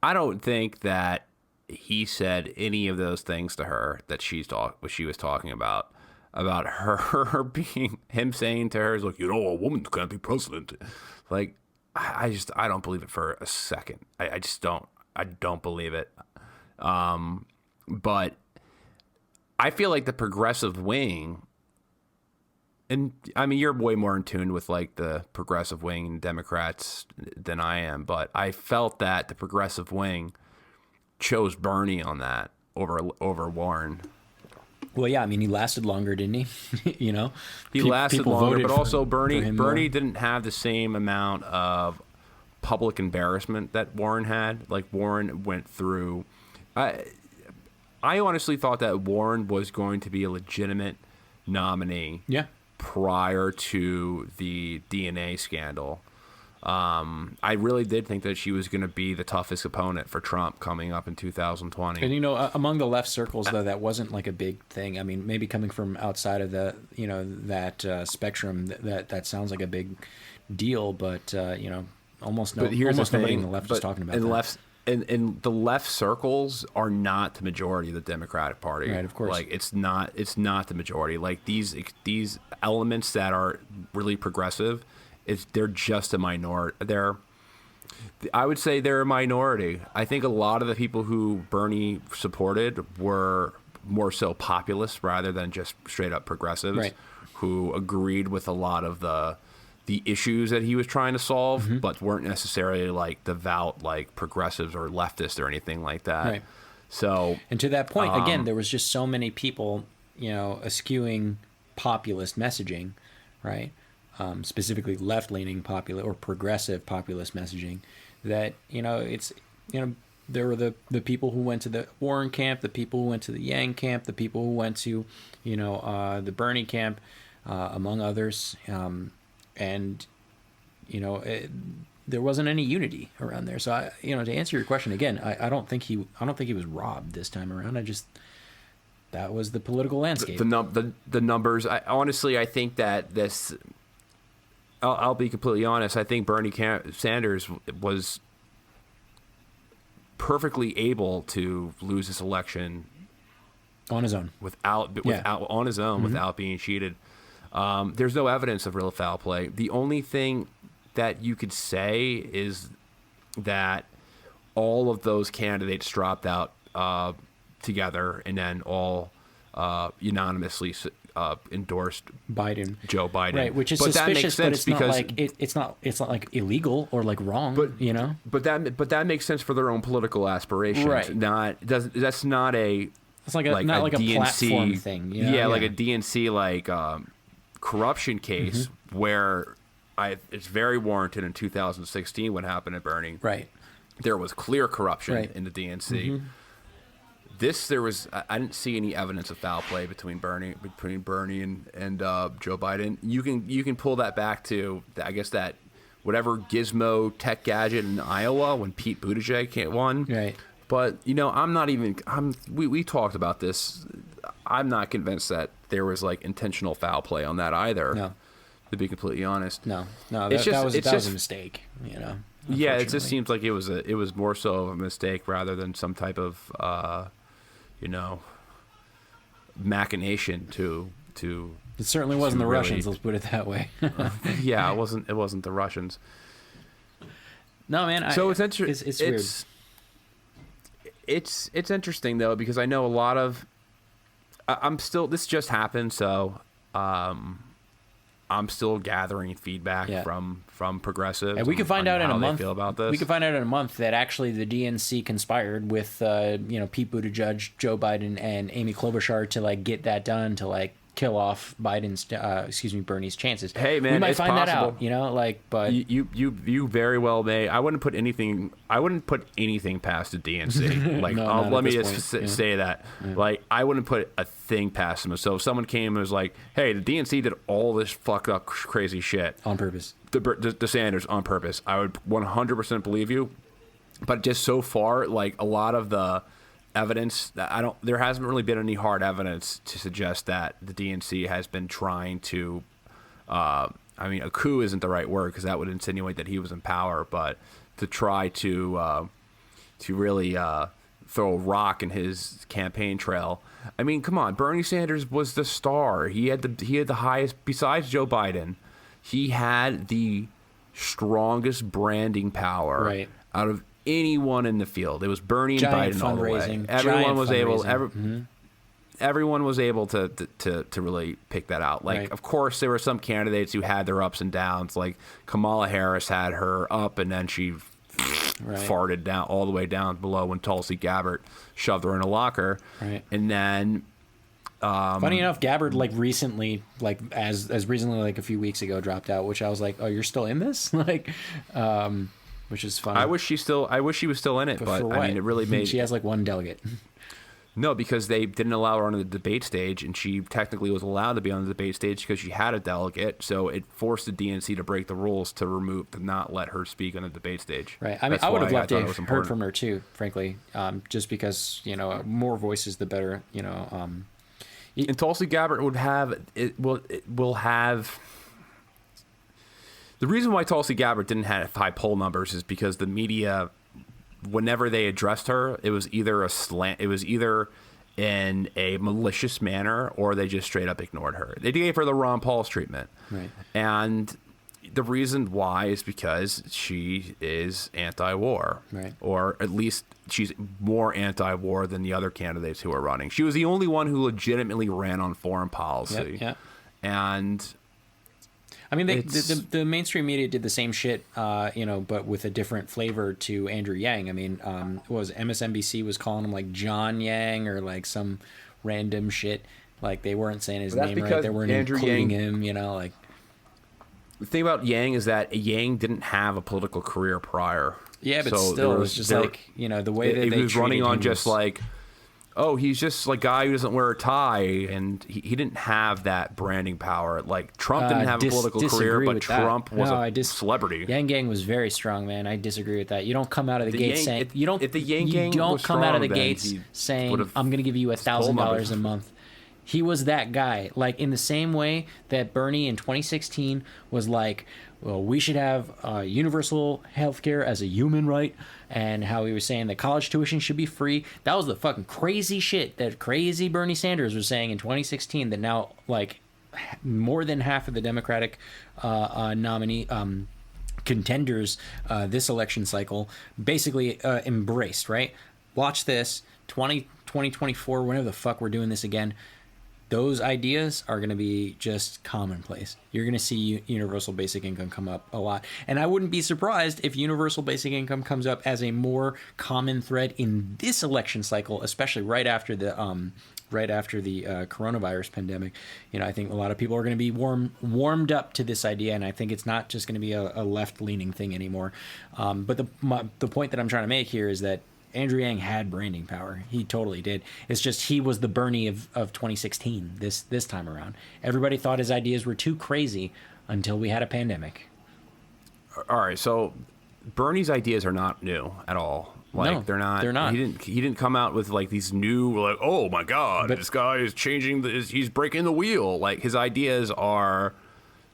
I don't think that he said any of those things to her that she was talking about her being, him saying to her is like, a woman can't be president. Like, I don't believe it for a second. I just don't. I don't believe it. But I feel like the progressive wing, and I mean, you're way more in tune with like the progressive wing Democrats than I am, but I felt that the progressive wing chose Bernie on that over Warren. Well, yeah, I mean, he lasted longer, didn't he? He lasted longer, but also Bernie didn't have the same amount of public embarrassment that Warren had. Like Warren went through, I honestly thought that Warren was going to be a legitimate nominee. Yeah. Prior to the DNA scandal. I really did think that she was going to be the toughest opponent for Trump coming up in 2020. And, you know, among the left circles, though, that wasn't like a big thing. I mean, maybe coming from outside of the, you know, that spectrum, that sounds like a big deal, but, you know, almost nobody in the left is talking about that. And the left circles are not the majority of the Democratic Party. Right, of course. Like, it's not the majority. Like, these elements that are really progressive, they're just a minority. I would say they're a minority. I think a lot of the people who Bernie supported were more so populist rather than just straight up progressives, right, who agreed with a lot of the issues that he was trying to solve, but weren't necessarily like devout like progressives or leftists or anything like that. Right. So, and to that point, again, there was just so many people, you know, eschewing populist messaging, right? Specifically left-leaning or progressive populist messaging, that, you know, it's, you know, there were the people who went to the Warren camp, the people who went to the Yang camp, the people who went to, you know, the Bernie camp, among others, and, you know, there wasn't any unity around there. So, you know, to answer your question again, I don't think he was robbed this time around. That was the political landscape. The numbers. I think that this. I'll be completely honest. I think Bernie Sanders was perfectly able to lose this election on his own, without being cheated. There's no evidence of real foul play. The only thing that you could say is that all of those candidates dropped out together and then all unanimously endorsed Joe Biden, right? Which is suspicious, but it's not like it's not like illegal or like wrong, but you know. But that makes sense for their own political aspirations. Right. That's not a. It's like a DNC platform thing. You know? Yeah, like a DNC corruption case where it's very warranted in 2016 what happened at Bernie. Right. There was clear corruption in the DNC. I didn't see any evidence of foul play between Bernie and Joe Biden. You can pull that back to, I guess, that whatever gizmo tech gadget in Iowa when Pete Buttigieg won. Right. But, you know, we talked about this. I'm not convinced that there was like intentional foul play on that either. No. To be completely honest. No, that was a mistake, you know. Yeah, it just seems like it was more so of a mistake rather than some type of you know, machination to it certainly wasn't the Russians, let's put it that way. Yeah, it wasn't the Russians. No, man. So it's weird. It's interesting though, because I know a lot of this just happened, so I'm still gathering feedback from progressives. And we can find out in a month. Feel about this. We can find out in a month that actually the DNC conspired with Pete Buttigieg, Joe Biden, and Amy Klobuchar to like get that done, to like kill off Bernie's chances. Hey man, we might it's find possible. that out, you know, like, but you very well may. I wouldn't put anything past the DNC. Like, let me just say that. Yeah. Like, I wouldn't put a thing past them. So if someone came and was like, "Hey, the DNC did all this fucked up crazy shit on purpose," the Sanders on purpose, I would 100% believe you. But just so far, like a lot of the evidence that there hasn't really been any hard evidence to suggest that the DNC has been trying to I mean, a coup isn't the right word because that would insinuate that he was in power, but to try to really throw a rock in his campaign trail. I mean, come on, Bernie Sanders was the star. He had the highest, besides Joe Biden, he had the strongest branding power out of anyone in the field. It was Bernie and Biden all the way. Everyone was able to really pick that out. Like, of course, there were some candidates who had their ups and downs. Like Kamala Harris had her up, and then she farted down all the way down below when Tulsi Gabbard shoved her in a locker. Right. And then, funny enough, Gabbard recently, as recently like a few weeks ago, dropped out. Which I was like, oh, you're still in this? Which is funny. I wish she was still in it, but I mean, it really made. She has like one delegate. No, because they didn't allow her on the debate stage, and she technically was allowed to be on the debate stage because she had a delegate. So it forced the DNC to break the rules to not let her speak on the debate stage. Right. I mean, That's I would why have loved to thought it have was heard important. from her too, frankly, just because, more voices, the better, And Tulsi Gabbard will have. The reason why Tulsi Gabbard didn't have high poll numbers is because the media, whenever they addressed her, it was either in a malicious manner or they just straight up ignored her. They gave her the Ron Paul's treatment. Right. And the reason why is because she is anti-war. Right. Or at least she's more anti-war than the other candidates who are running. She was the only one who legitimately ran on foreign policy. Yep. And I mean, the mainstream media did the same shit, but with a different flavor to Andrew Yang. I mean, what was it? MSNBC was calling him like John Yang or like some random shit. Like they weren't saying his name right. They weren't including him, like. The thing about Yang is that Yang didn't have a political career prior. Yeah, but still, it was just the way that he was running on just was... like, oh, he's just like a guy who doesn't wear a tie, and he didn't have that branding power. Like Trump didn't have a political career, but Trump was a celebrity. Yang Gang was very strong, man. I disagree with that. You don't come out of the gates saying if the Yang Gang was come out of the strong, gates saying I'm going to give you $1,000 a month. He was that guy. Like in the same way that Bernie in 2016 was like, well, we should have universal health care as a human right, and how he was saying that college tuition should be free. That was the fucking crazy shit that crazy Bernie Sanders was saying in 2016 that now, like, more than half of the Democratic nominee contenders this election cycle basically embraced, right? Watch this, 2024, whenever the fuck we're doing this again, those ideas are going to be just commonplace. You're going to see universal basic income come up a lot. And I wouldn't be surprised if universal basic income comes up as a more common thread in this election cycle, especially right after the coronavirus pandemic. I think a lot of people are going to be warmed up to this idea, and I think it's not just going to be a left-leaning thing anymore. But the point that I'm trying to make here is that Andrew Yang had branding power. He totally did. It's just he was the Bernie of 2016 this time around. Everybody thought his ideas were too crazy until we had a pandemic. All right, so Bernie's ideas are not new at all. Like no, they're not. He didn't come out with like these new like, oh my god, this guy is changing he's breaking the wheel. Like his ideas are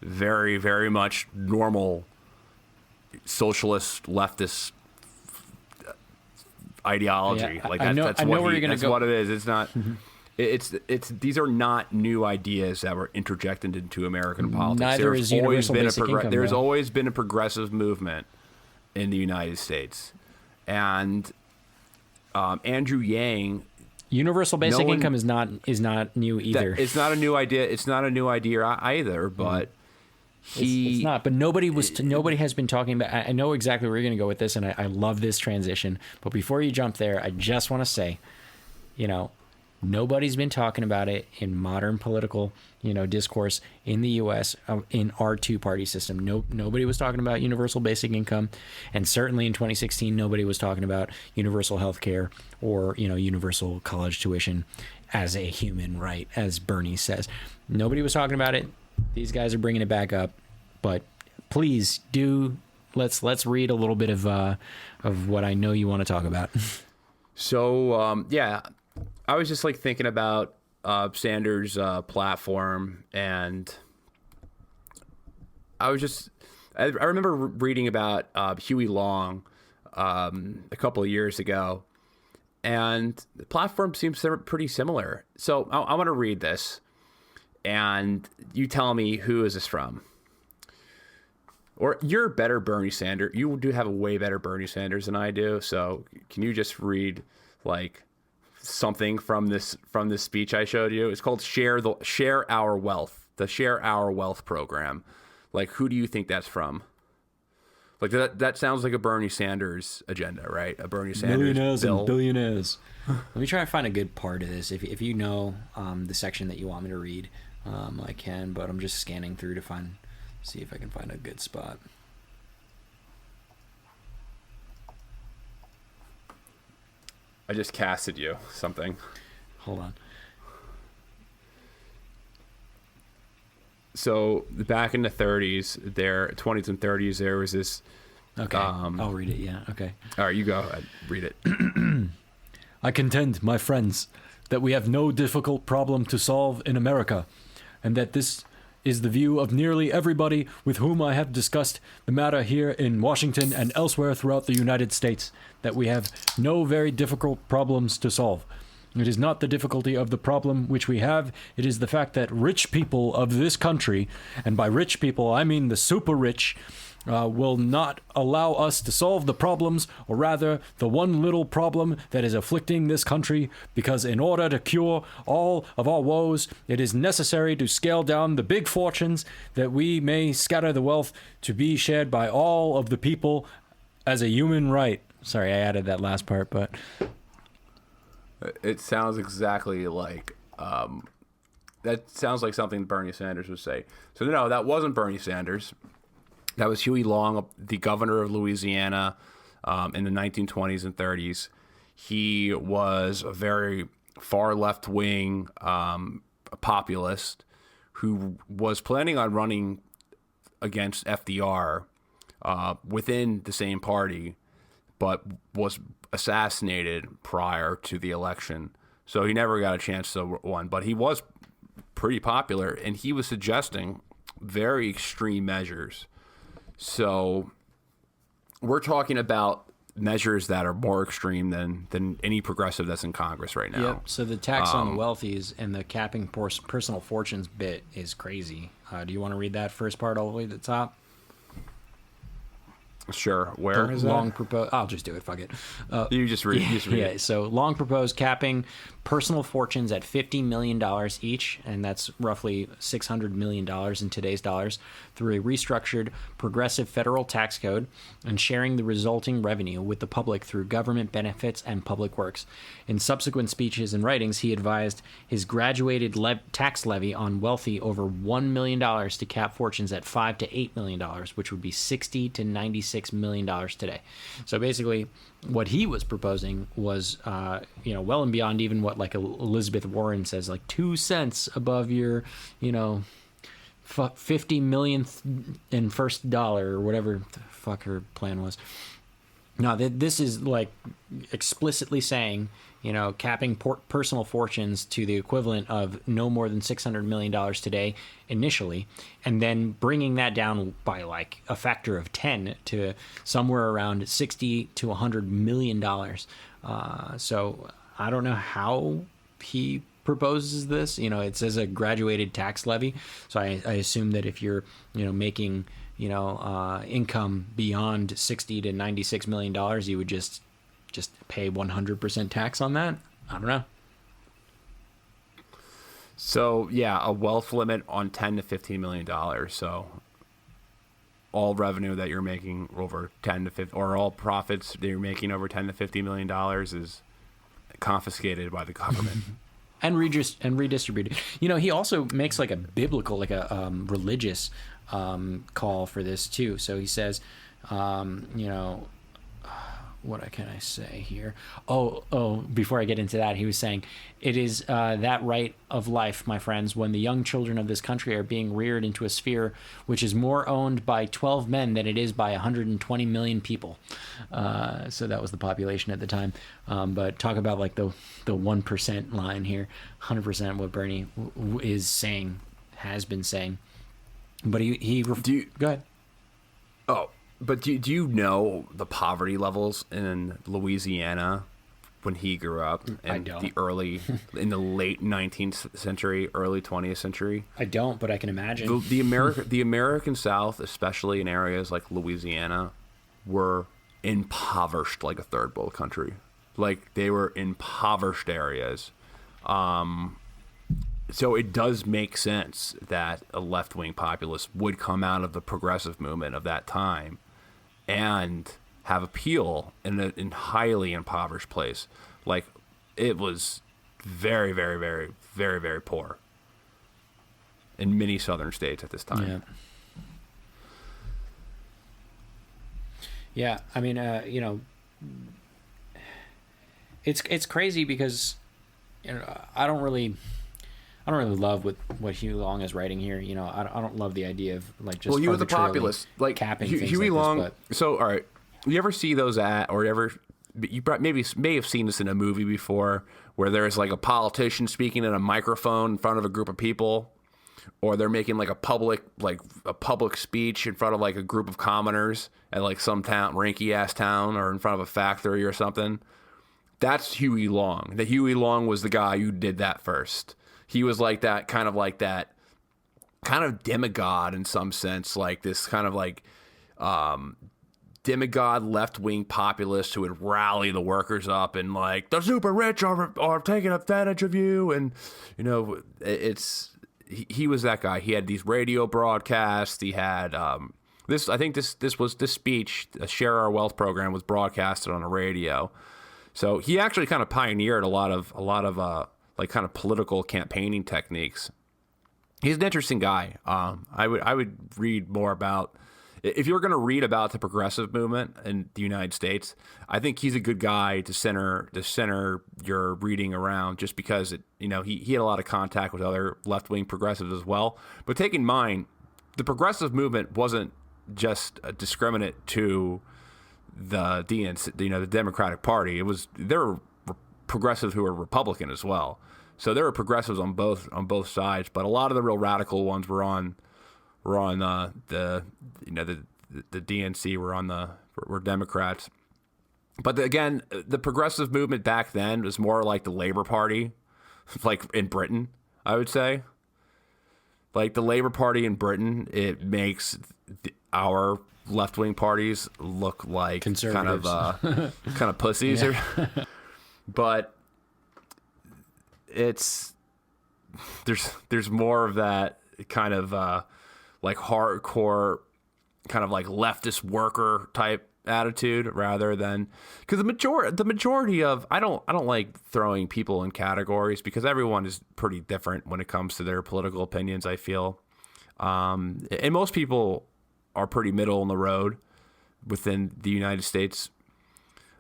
very, very much normal socialist leftist ideology. Yeah, like that's what it is. It's not. It's these are not new ideas that were interjected into American politics. Neither is universal basic income. There's always been a progressive movement in the United States, and Andrew Yang. Universal basic income is not new either. It's not a new idea. It's not a new idea either. But it's not. But nobody has been talking about. I know exactly where you're going to go with this, and I love this transition. But before you jump there, I just want to say, nobody's been talking about it in modern political, discourse in the U.S. In our two-party system. Nobody was talking about universal basic income, and certainly in 2016, nobody was talking about universal health care or universal college tuition as a human right, as Bernie says. Nobody was talking about it. These guys are bringing it back up, but please do let's read a little bit of what I know you want to talk about. So I was just like thinking about Sanders' platform, and I remember reading about Huey Long a couple of years ago, and the platform seems pretty similar. So I want to read this, and you tell me, who is this from? Or you're a better Bernie Sanders. You do have a way better Bernie Sanders than I do. So can you just read like something from this speech I showed you? It's called Share Our Wealth, the Share Our Wealth program. Like, who do you think that's from? Like that sounds like a Bernie Sanders agenda, right? A Bernie Sanders millionaires bill. And billionaires. Let me try and find a good part of this. If you know the section that you want me to read, I can. But I'm just scanning through to see if I can find a good spot. I just casted you something. Hold on. So back in the 20s and 30s, there was this. Okay, I'll read it. Yeah, okay. All right, you go ahead, read it. I contend, my friends, that we have no difficult problem to solve in America, and that this is the view of nearly everybody with whom I have discussed the matter here in Washington and elsewhere throughout the United States, that we have no very difficult problems to solve. It is not the difficulty of the problem which we have, it is the fact that rich people of this country, and by rich people I mean the super rich, will not allow us to solve the problems, or rather the one little problem that is afflicting this country, because in order to cure all of our woes, it is necessary to scale down the big fortunes, that we may scatter the wealth to be shared by all of the people as a human right. Sorry, I added that last part, but... It sounds exactly like... that sounds like something Bernie Sanders would say. So no, that wasn't Bernie Sanders. That was Huey Long, the governor of Louisiana, in the 1920s and 30s. He was a very far left-wing populist who was planning on running against FDR within the same party, but was assassinated prior to the election. So he never got a chance to run. But he was pretty popular, and he was suggesting very extreme measures. So we're talking about measures that are more extreme than any progressive that's in Congress right now. Yep. So the tax on the wealthies and the capping personal fortunes bit is crazy. Do you want to read that first part all the way to the top? Sure. Where is that? I'll just do it. Fuck it. You just read. Yeah. It. So Long proposed capping personal fortunes at $50 million each, and that's roughly $600 million in today's dollars, through a restructured progressive federal tax code, and sharing the resulting revenue with the public through government benefits and public works. In subsequent speeches and writings, he advised his graduated tax levy on wealthy over $1 million to cap fortunes at $5 to $8 million, which would be $60 to $96 million today. So basically, what he was proposing was, well and beyond even what like Elizabeth Warren says, like 2 cents above your, 50 millionth in first dollar or whatever the fuck her plan was. No, this is like explicitly saying, capping personal fortunes to the equivalent of no more than $600 million today initially, and then bringing that down by like a factor of 10 to somewhere around $60 to $100 million. So I don't know how he proposes this. It says a graduated tax levy. So I assume that if you're, making, income beyond $60 to $96 million, you would just pay 100% tax on that. I don't know. So yeah, a wealth limit on $10 to $15 million. So all revenue that you're making over 10 to 50, or all profits that you're making over 10 to $50 million is confiscated by the government. And redistributed. He also makes like a biblical, like a religious call for this too. So he says, what can I say here? Before I get into that, he was saying, it is that right of life, my friends, when the young children of this country are being reared into a sphere which is more owned by 12 men than it is by 120 million people. So that was the population at the time. But talk about like the 1% line here, 100% what Bernie is saying, has been saying. But go ahead. Oh, but do you know the poverty levels in Louisiana when he grew up? I don't. In the late 19th century, early 20th century? I don't, but I can imagine. The American South, especially in areas like Louisiana, were impoverished like a third world country. Like, they were impoverished areas. So it does make sense that a left-wing populist would come out of the progressive movement of that time and have appeal in a highly impoverished place. Like, it was very, very, very, very, very poor in many southern states at this time. Yeah. I mean, it's crazy because I don't really love what Huey Long is writing here. I don't love the idea of like just Well, he was a arbitrarily populist, like capping Huey things like Long. this. But So, all right, you ever see those you may have seen this in a movie before, where there's like a politician speaking in a microphone in front of a group of people, or they're making like a public speech in front of like a group of commoners at like some town, rinky ass town, or in front of a factory or something. That's Huey Long. That Huey Long was the guy who did that first. He was like that kind of demigod in some sense, like this kind of like demigod left-wing populist who would rally the workers up and like the super rich are taking advantage of you, and he was that guy. He had these radio broadcasts. He had this. I think this speech, a Share Our Wealth program, was broadcasted on the radio. So he actually kind of pioneered a lot of like kind of political campaigning techniques. He's an interesting guy. I would read more about, if you're going to read about the progressive movement in the United States, I think he's a good guy to center your reading around, just because he had a lot of contact with other left-wing progressives as well. But take in mind, the progressive movement wasn't just a discriminate to the DNC, the Democratic Party. There were progressives who were Republican as well. So there were progressives on both sides, but a lot of the real radical ones were on the DNC, were Democrats. But again, the progressive movement back then was more like the Labour Party, like in Britain, I would say. Like the Labour Party in Britain, it makes our left-wing parties look like kind of pussies. Yeah. But there's more of that kind of like hardcore kind of like leftist worker type attitude, rather than, because the majority of, I don't like throwing people in categories, because everyone is pretty different when it comes to their political opinions, I feel. And most people are pretty middle in the road within the United States.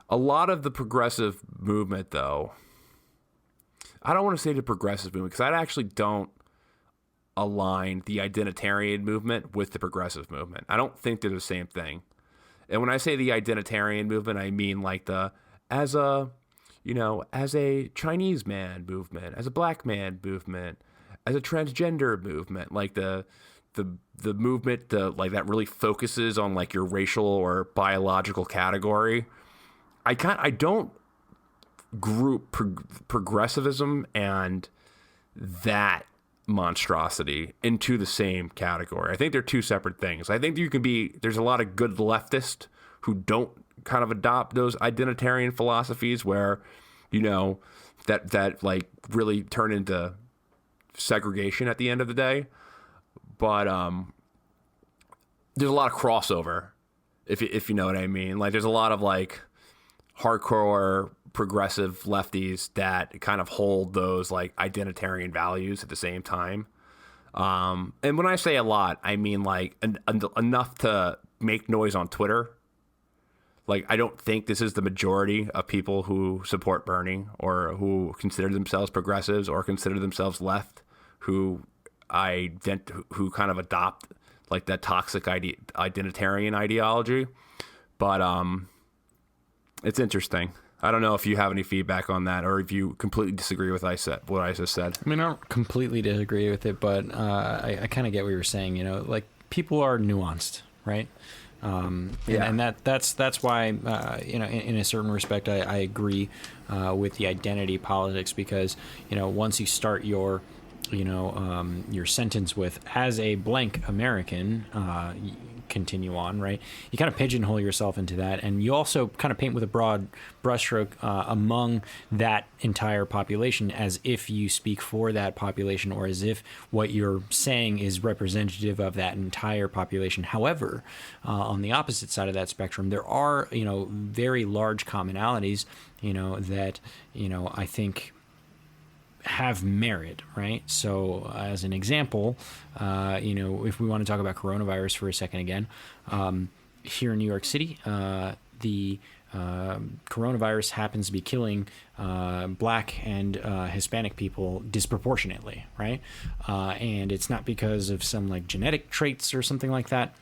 A lot of the progressive movement, though, I don't want to say the progressive movement, because I actually don't align the identitarian movement with the progressive movement. I don't think they're the same thing. And when I say the identitarian movement, I mean like as a Chinese man movement, as a black man movement, as a transgender movement, like the movement like that really focuses on like your racial or biological category. I don't group progressivism and that monstrosity into the same category. I think they're two separate things. I think there's a lot of good leftists who don't kind of adopt those identitarian philosophies where, that like really turn into segregation at the end of the day. But there's a lot of crossover, if you know what I mean. Like there's a lot of like hardcore progressive lefties that kind of hold those like identitarian values at the same time. And when I say a lot, I mean like enough to make noise on Twitter. Like, I don't think this is the majority of people who support Bernie or who consider themselves progressives or consider themselves left, who kind of adopt like that toxic identitarian ideology. But it's interesting. I don't know if you have any feedback on that, or if you completely disagree with what I just said. I mean, I don't completely disagree with it, but I kind of get what you're saying. Like people are nuanced, right? Yeah. And that's why in a certain respect I agree with the identity politics, because once you start your sentence with "as a blank American," continue on, right? You kind of pigeonhole yourself into that, and you also kind of paint with a broad brushstroke among that entire population, as if you speak for that population, or as if what you're saying is representative of that entire population. However, on the opposite side of that spectrum, there are very large commonalities that I think have merit, right? So as an example, if we want to talk about coronavirus for a second again, here in New York City, the coronavirus happens to be killing Black and Hispanic people disproportionately, right? And it's not because of some like genetic traits or something like that.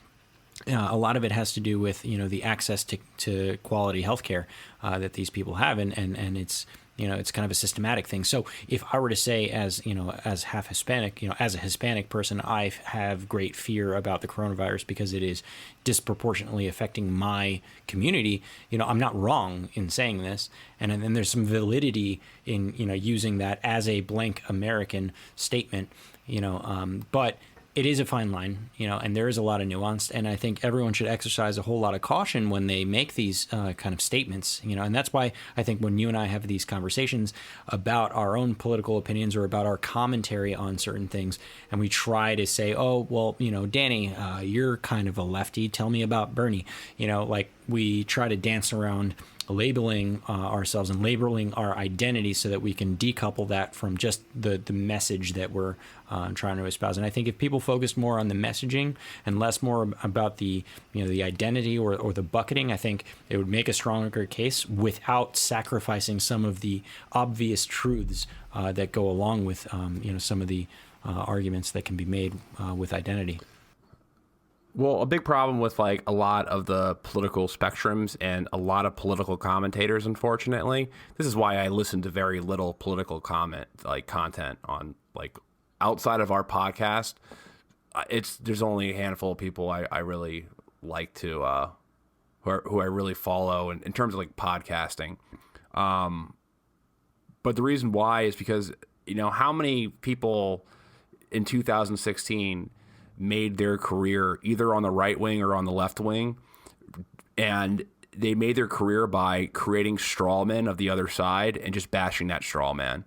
A lot of it has to do with, you know, the access to quality healthcare that these people have, and it's, you know, it's kind of a systematic thing. So if I were to say, as, you know, as half Hispanic, you know, as a Hispanic person, I have great fear about the coronavirus because it is disproportionately affecting my community, you know, I'm not wrong in saying this. And then there's some validity in, you know, using that as a blank American statement, you know, but it is a fine line, you know, and there is a lot of nuance. And I think everyone should exercise a whole lot of caution when they make these kind of statements, you know, and that's why I think when you and I have these conversations about our own political opinions or about our commentary on certain things, and we try to say, oh, well, you know, Danny, you're kind of a lefty. Tell me about Bernie. You know, like we try to dance around labeling ourselves and labeling our identity so that we can decouple that from just the message that we're trying to espouse. And I think if people focus more on the messaging and less more about the, you know, the identity or the bucketing, I think it would make a stronger case without sacrificing some of the obvious truths that go along with, you know, some of the arguments that can be made with identity. Well, a big problem with like a lot of the political spectrums and a lot of political commentators, unfortunately, this is why I listen to very little political content on like outside of our podcast. There's only a handful of people I really like to who I really follow in terms of like podcasting. But the reason why is because, you know, how many people in 2016 made their career either on the right wing or on the left wing, and they made their career by creating straw men of the other side and just bashing that straw man.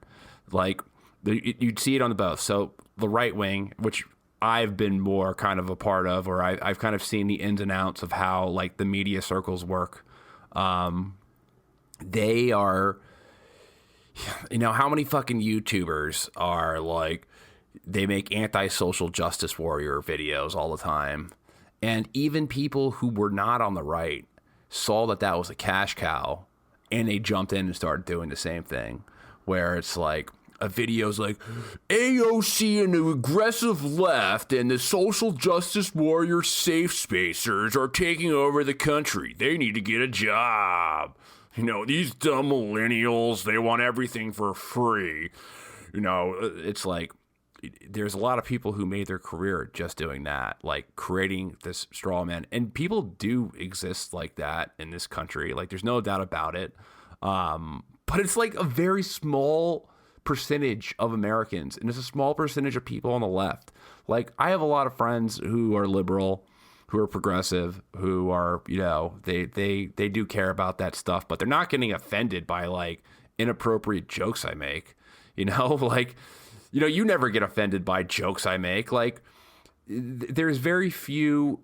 Like you'd see it on the both. So the right wing, which I've been more kind of a part of, or I've kind of seen the ins and outs of how like the media circles work. They are, you know, how many fucking YouTubers are like, they make anti-social justice warrior videos all the time. And even people who were not on the right saw that that was a cash cow, and they jumped in and started doing the same thing, where it's like a video's like AOC and the aggressive left and the social justice warrior safe spacers are taking over the country. They need to get a job. You know, these dumb millennials, they want everything for free. You know, it's like, there's a lot of people who made their career just doing that, like creating this straw man. And people do exist like that in this country. Like, there's no doubt about it. But it's like a very small percentage of Americans, and it's a small percentage of people on the left. Like, I have a lot of friends who are liberal, who are progressive, who are, you know, they do care about that stuff, but they're not getting offended by like inappropriate jokes I make, you know, like, you know, you never get offended by jokes I make. Like, there's very few.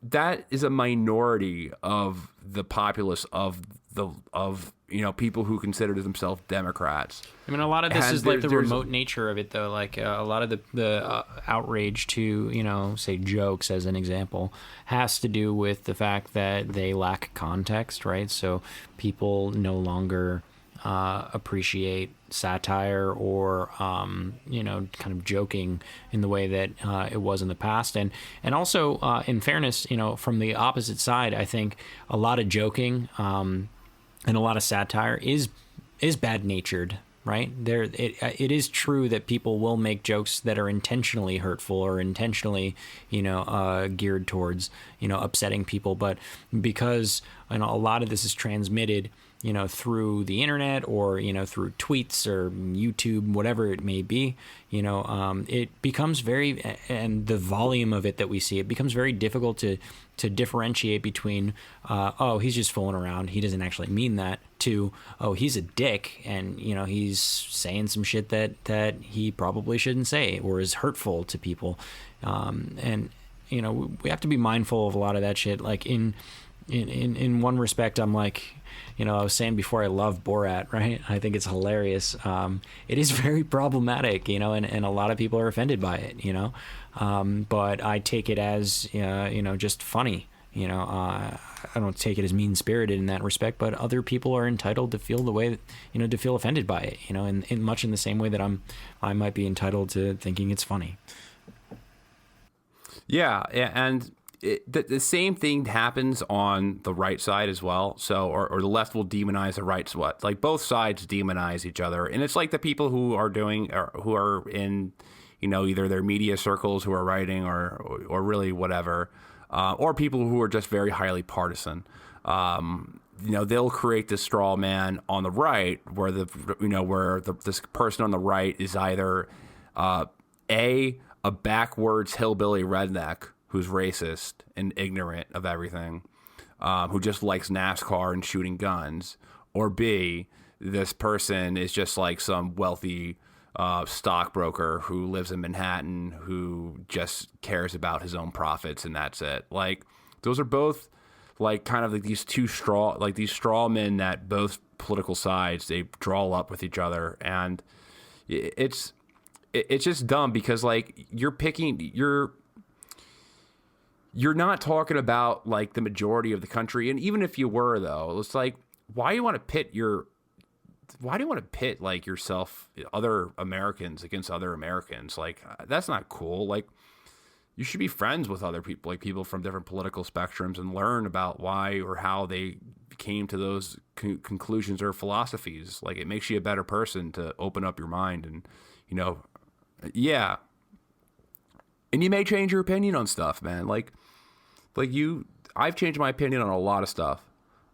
That is a minority of the populace of you know, people who consider themselves Democrats. I mean, a lot of this is like the remote nature of it, though. Like a lot of the outrage to, you know, say jokes as an example, has to do with the fact that they lack context, right? So people no longer appreciate satire or you know, kind of joking in the way that it was in the past, and also in fairness, you know, from the opposite side, I think a lot of joking and a lot of satire is bad natured, right? It is true that people will make jokes that are intentionally hurtful or intentionally, you know, geared towards, you know, upsetting people, but because, you know, a lot of this is transmitted, you know, through the internet or, you know, through tweets or YouTube, whatever it may be, you know, it becomes very, and the volume of it that we see, it becomes very difficult to differentiate between, oh, he's just fooling around, he doesn't actually mean that, to, oh, he's a dick and, you know, he's saying some shit that he probably shouldn't say or is hurtful to people. And, you know, we have to be mindful of a lot of that shit. Like in one respect, I'm like, you know, I was saying before, I love Borat, right? I think it's hilarious. It is very problematic, you know, and a lot of people are offended by it, you know. But I take it as, you know, just funny. I don't take it as mean spirited in that respect, but other people are entitled to feel the way that, to feel offended by it, in much in the same way that I might be entitled to thinking it's funny. Yeah, and the same thing happens on the right side as well. So, or the left will demonize the right. Like both sides demonize each other, and it's like the people who are who are in, either their media circles who are writing or really whatever, or people who are just very highly partisan. They'll create this straw man on the right where this person on the right is either a backwards hillbilly redneck who's racist and ignorant of everything, who just likes NASCAR and shooting guns, or B, this person is just like some wealthy stockbroker who lives in Manhattan who just cares about his own profits and that's it. Like those are both like kind of like these straw men that both political sides, they draw up with each other, and it's just dumb because like you're not talking about like the majority of the country. And even if you were, though, it's like, why do you want to pit like yourself, other Americans against other Americans? Like, that's not cool. Like, you should be friends with other people, like people from different political spectrums, and learn about why or how they came to those conclusions or philosophies. Like, it makes you a better person to open up your mind and, yeah. And you may change your opinion on stuff, man. I've changed my opinion on a lot of stuff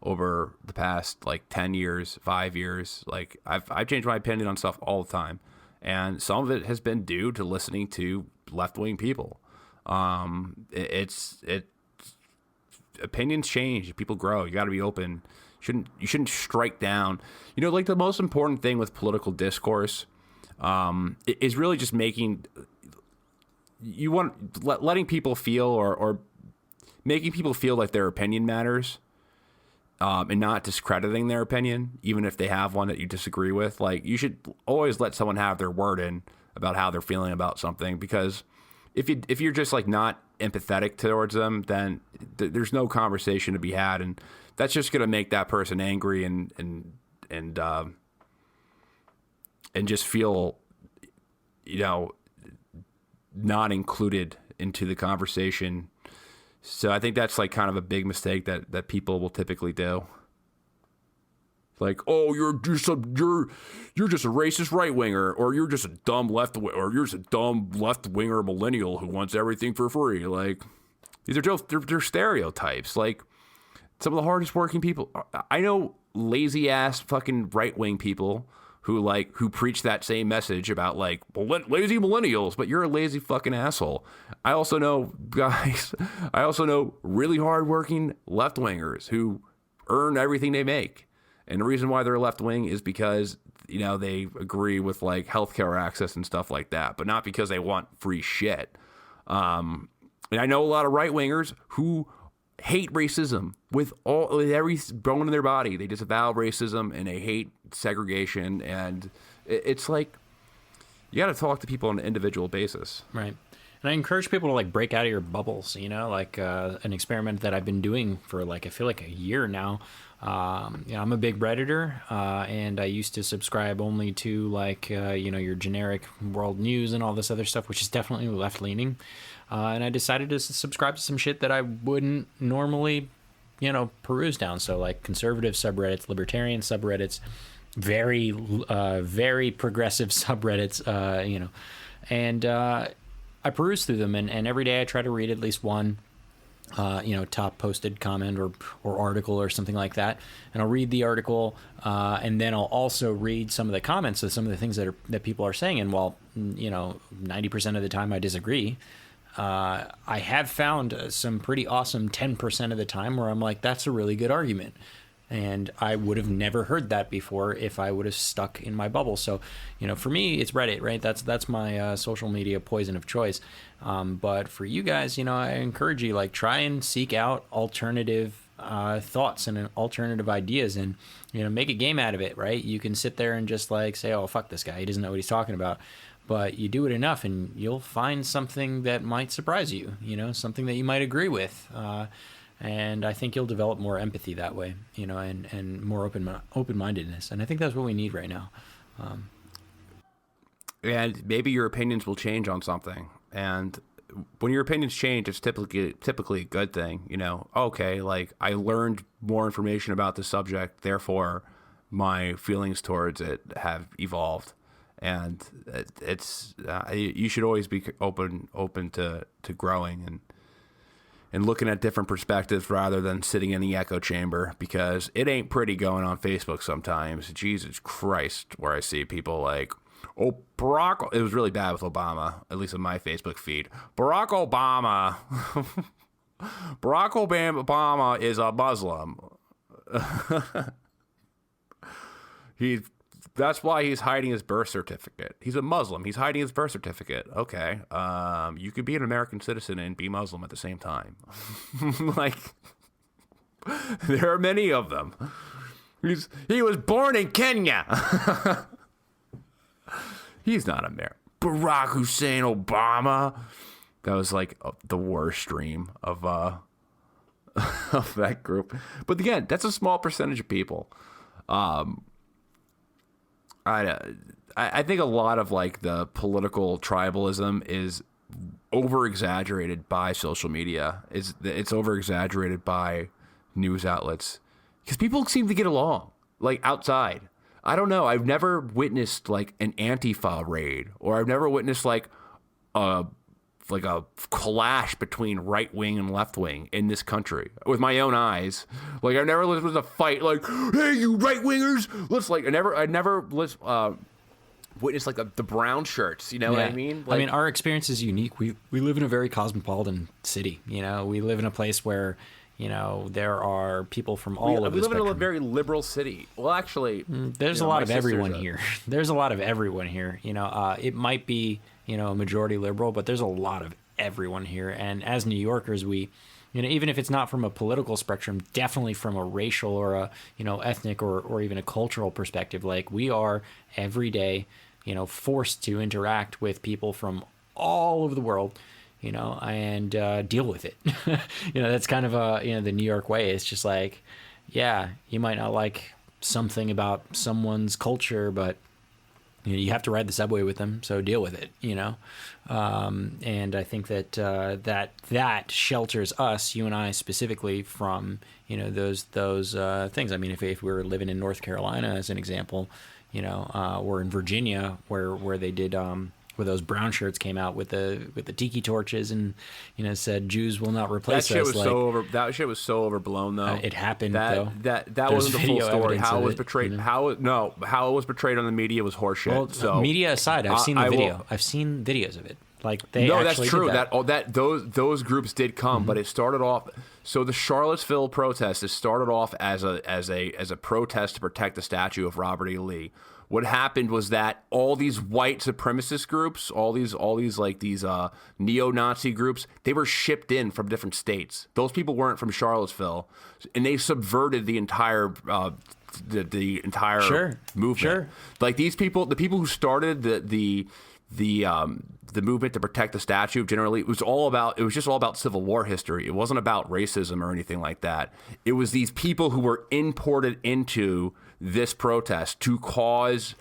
over the past 10 years, 5 years. Like I've changed my opinion on stuff all the time, and some of it has been due to listening to left-wing people. Opinions change, people grow. You got to be open. You shouldn't strike down. Like the most important thing with political discourse is really just letting people feel or making people feel like their opinion matters, and not discrediting their opinion, even if they have one that you disagree with. Like, you should always let someone have their word in about how they're feeling about something, because if you're just like not empathetic towards them, then there's no conversation to be had, and that's just going to make that person angry and just feel, not included into the conversation. So I think that's like kind of a big mistake that people will typically do. Like, oh, you're just a racist right winger, or you're just a dumb left winger millennial who wants everything for free. Like, these are just they're stereotypes. Like, some of the hardest working people, I know lazy ass fucking right wing people who preach that same message about like lazy millennials, but you're a lazy fucking asshole. I also know really hardworking left wingers who earn everything they make. And the reason why they're left wing is because, they agree with like healthcare access and stuff like that, but not because they want free shit. And I know a lot of right wingers who hate racism with every bone in their body. They disavow racism and they hate segregation, and it's like you got to talk to people on an individual basis, right? And I encourage people to like break out of your bubbles. An experiment that I've been doing for I feel like a year now. I'm a big Redditor, and I used to subscribe only to your generic world news and all this other stuff, which is definitely left leaning. And I decided to subscribe to some shit that I wouldn't normally, peruse down. So like conservative subreddits, libertarian subreddits, very, very progressive subreddits, and I peruse through them, and every day I try to read at least one, top posted comment or article or something like that. And I'll read the article, and then I'll also read some of the comments of some of the things that people are saying. And while, 90% of the time I disagree, I have found some pretty awesome 10% of the time where I'm like, that's a really good argument. And I would have never heard that before if I would have stuck in my bubble. So, for me, it's Reddit, right? That's my social media poison of choice. But for you guys, I encourage you, try and seek out alternative thoughts and alternative ideas, and make a game out of it, right? You can sit there and just say, oh, fuck this guy, he doesn't know what he's talking about. But you do it enough and you'll find something that might surprise you, something that you might agree with. And I think you'll develop more empathy that way, and more open-mindedness. And I think that's what we need right now. And maybe your opinions will change on something. And when your opinions change, it's typically a good thing. Okay, like I learned more information about the subject, therefore my feelings towards it have evolved. And it's you should always be open to growing and looking at different perspectives rather than sitting in the echo chamber, because it ain't pretty going on Facebook sometimes. Jesus Christ, where I see people like, oh, Barack, it was really bad with Obama, at least on my Facebook feed. Barack Obama is a Muslim. That's why he's hiding his birth certificate. He's a Muslim. He's hiding his birth certificate. Okay. You could be an American citizen and be Muslim at the same time. Like, there are many of them. He was born in Kenya. He's not American. Barack Hussein Obama. That was like the worst stream of of that group. But again, that's a small percentage of people. I think a lot of like the political tribalism is over exaggerated by social media. It's over exaggerated by news outlets, because people seem to get along like outside. I don't know. I've never witnessed like an Antifa raid, or I've never witnessed like a clash between right wing and left wing in this country with my own eyes. Like, I've never listened to a fight like, hey, you right wingers, I never witnessed like the brown shirts. You know what I mean? Like, I mean, our experience is unique. We live in a very cosmopolitan city. We live in a place where, there are people from all over the spectrum. We live in a very liberal city. Well, actually, there's a lot of everyone here. There's a lot of everyone here. It might be, a majority liberal, but there's a lot of everyone here. And as New Yorkers, we, even if it's not from a political spectrum, definitely from a racial or a, ethnic or even a cultural perspective, like we are every day, forced to interact with people from all over the world, and deal with it. That's kind of the New York way. It's just like, yeah, you might not like something about someone's culture, but you have to ride the subway with them, so deal with it, and I think that that shelters us, you and I specifically, from those things. I mean, if we were living in North Carolina, as an example, or in Virginia, where they did where those brown shirts came out with the tiki torches and said Jews will not replace us. That shit was so overblown, though. It happened, though. That wasn't the full story. How it was portrayed. Mm-hmm. How it was portrayed on the media was horseshit. Well, so media aside, I've seen the video. I've seen videos of it. Like they no, actually that's true. did that. Those groups did come, but it started off. So the Charlottesville protest, it started off as a protest to protect the statue of Robert E. Lee. What happened was that all these white supremacist groups, all these neo-Nazi groups, they were shipped in from different states. Those people weren't from Charlottesville, and they subverted the entire the entire movement. Sure. Like these people, the people who started the movement to protect the statue, generally it was just all about Civil War history. It wasn't about racism or anything like that. It was these people who were imported into this protest to cause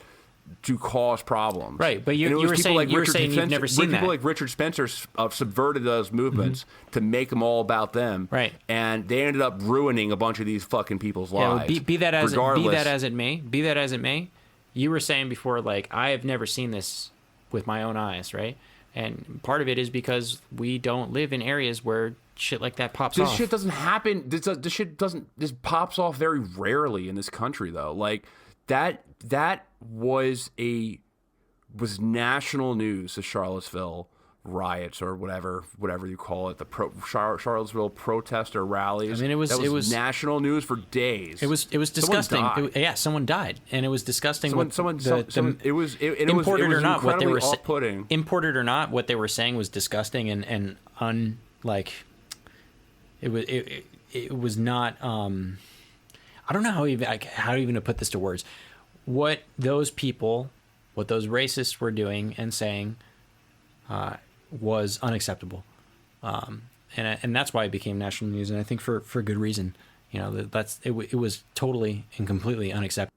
problems. Right, but you were saying you've never seen that. People like Richard Spencer subverted those movements to make them all about them. Right, and they ended up ruining a bunch of these fucking people's lives. Well, be that as it may, you were saying before, like, I have never seen this with my own eyes, right? And part of it is because we don't live in areas where shit like that pops off. This shit doesn't happen. This pops off very rarely in this country, though. Like that was national news, the Charlottesville riots or whatever you call it, the Charlottesville protest or rallies. I mean, it was national news for days. It was disgusting. Someone died, and it was disgusting. It was imported or not, what they were off-putting. Imported or not, what they were saying was disgusting and unlike. It was not. I don't know how even to put this to words. What those racists were doing and saying was unacceptable, and that's why it became national news, and I think for good reason. You know, it was totally and completely unacceptable.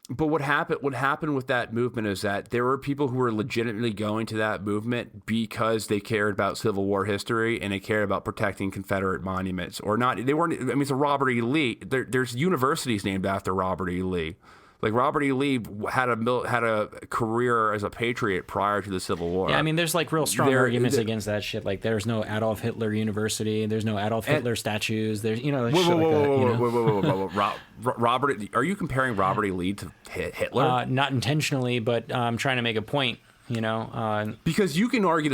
But what happened with that movement is that there were people who were legitimately going to that movement because they cared about Civil War history and they cared about protecting Confederate monuments, or not. They weren't. I mean, it's a Robert E. Lee. There's universities named after Robert E. Lee. Like Robert E. Lee had a career as a patriot prior to the Civil War. Yeah, I mean, there's like real strong arguments against that shit. Like, there's no Adolf Hitler University. There's no Adolf Hitler statues. There's, you know, like shit like that. Robert, are you comparing Robert E. Lee to Hitler? Not intentionally, but I'm trying to make a point. You know, because you can argue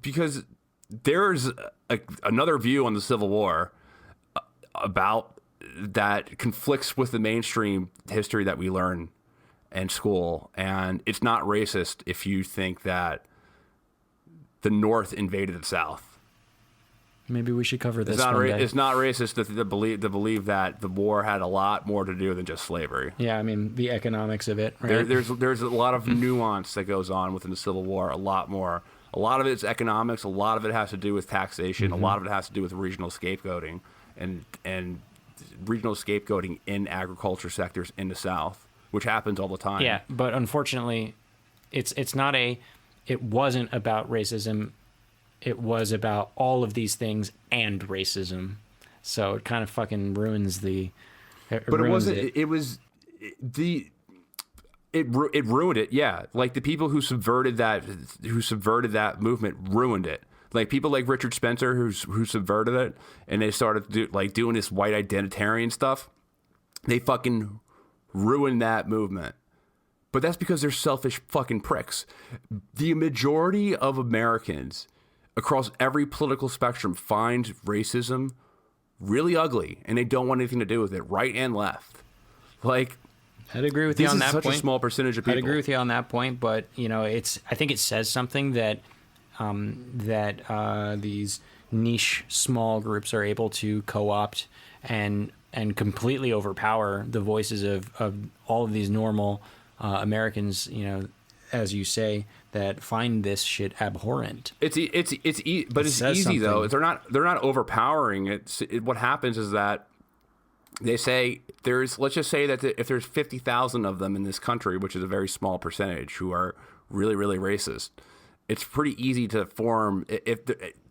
because there's another view on the Civil War about that conflicts with the mainstream history that we learn in school, and it's not racist if you think that the North invaded the South. Maybe we should cover this. It's not racist to believe that the war had a lot more to do than just slavery. Yeah, I mean the economics of it. Right? There's a lot of nuance that goes on within the Civil War. A lot more. A lot of it's economics. A lot of it has to do with taxation. Mm-hmm. A lot of it has to do with regional scapegoating and regional scapegoating in agriculture sectors in the South, which happens all the time. Yeah, but unfortunately, it wasn't about racism. It was about all of these things and racism. So it kind of fucking ruins the. It ruined it. Yeah, like the people who subverted that movement ruined it. Like people like Richard Spencer who subverted it, and they started doing this white identitarian stuff. They fucking ruined that movement. But that's because they're selfish fucking pricks. The majority of Americans across every political spectrum find racism really ugly, and they don't want anything to do with it, right and left. Like, I'd agree with you on that point. This is such a small percentage of people. I'd agree with you on that point, but you know, I think it says something that these niche small groups are able to co-opt and completely overpower the voices of all of these normal Americans, you know, as you say, that find this shit abhorrent. But it's easy though. They're not overpowering it. What happens is that they say let's just say that if there's 50,000 of them in this country, which is a very small percentage, who are really, really racist, it's pretty easy to form.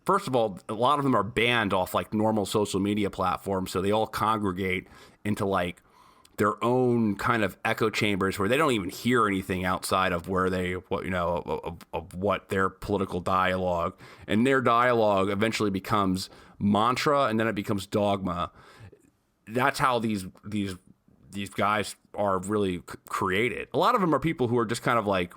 First of all, a lot of them are banned off like normal social media platforms, so they all congregate into like their own kind of echo chambers where they don't even hear anything outside of where of what their political dialogue, and their dialogue eventually becomes mantra, and then it becomes dogma. That's how these guys are really created. A lot of them are people who are just kind of like,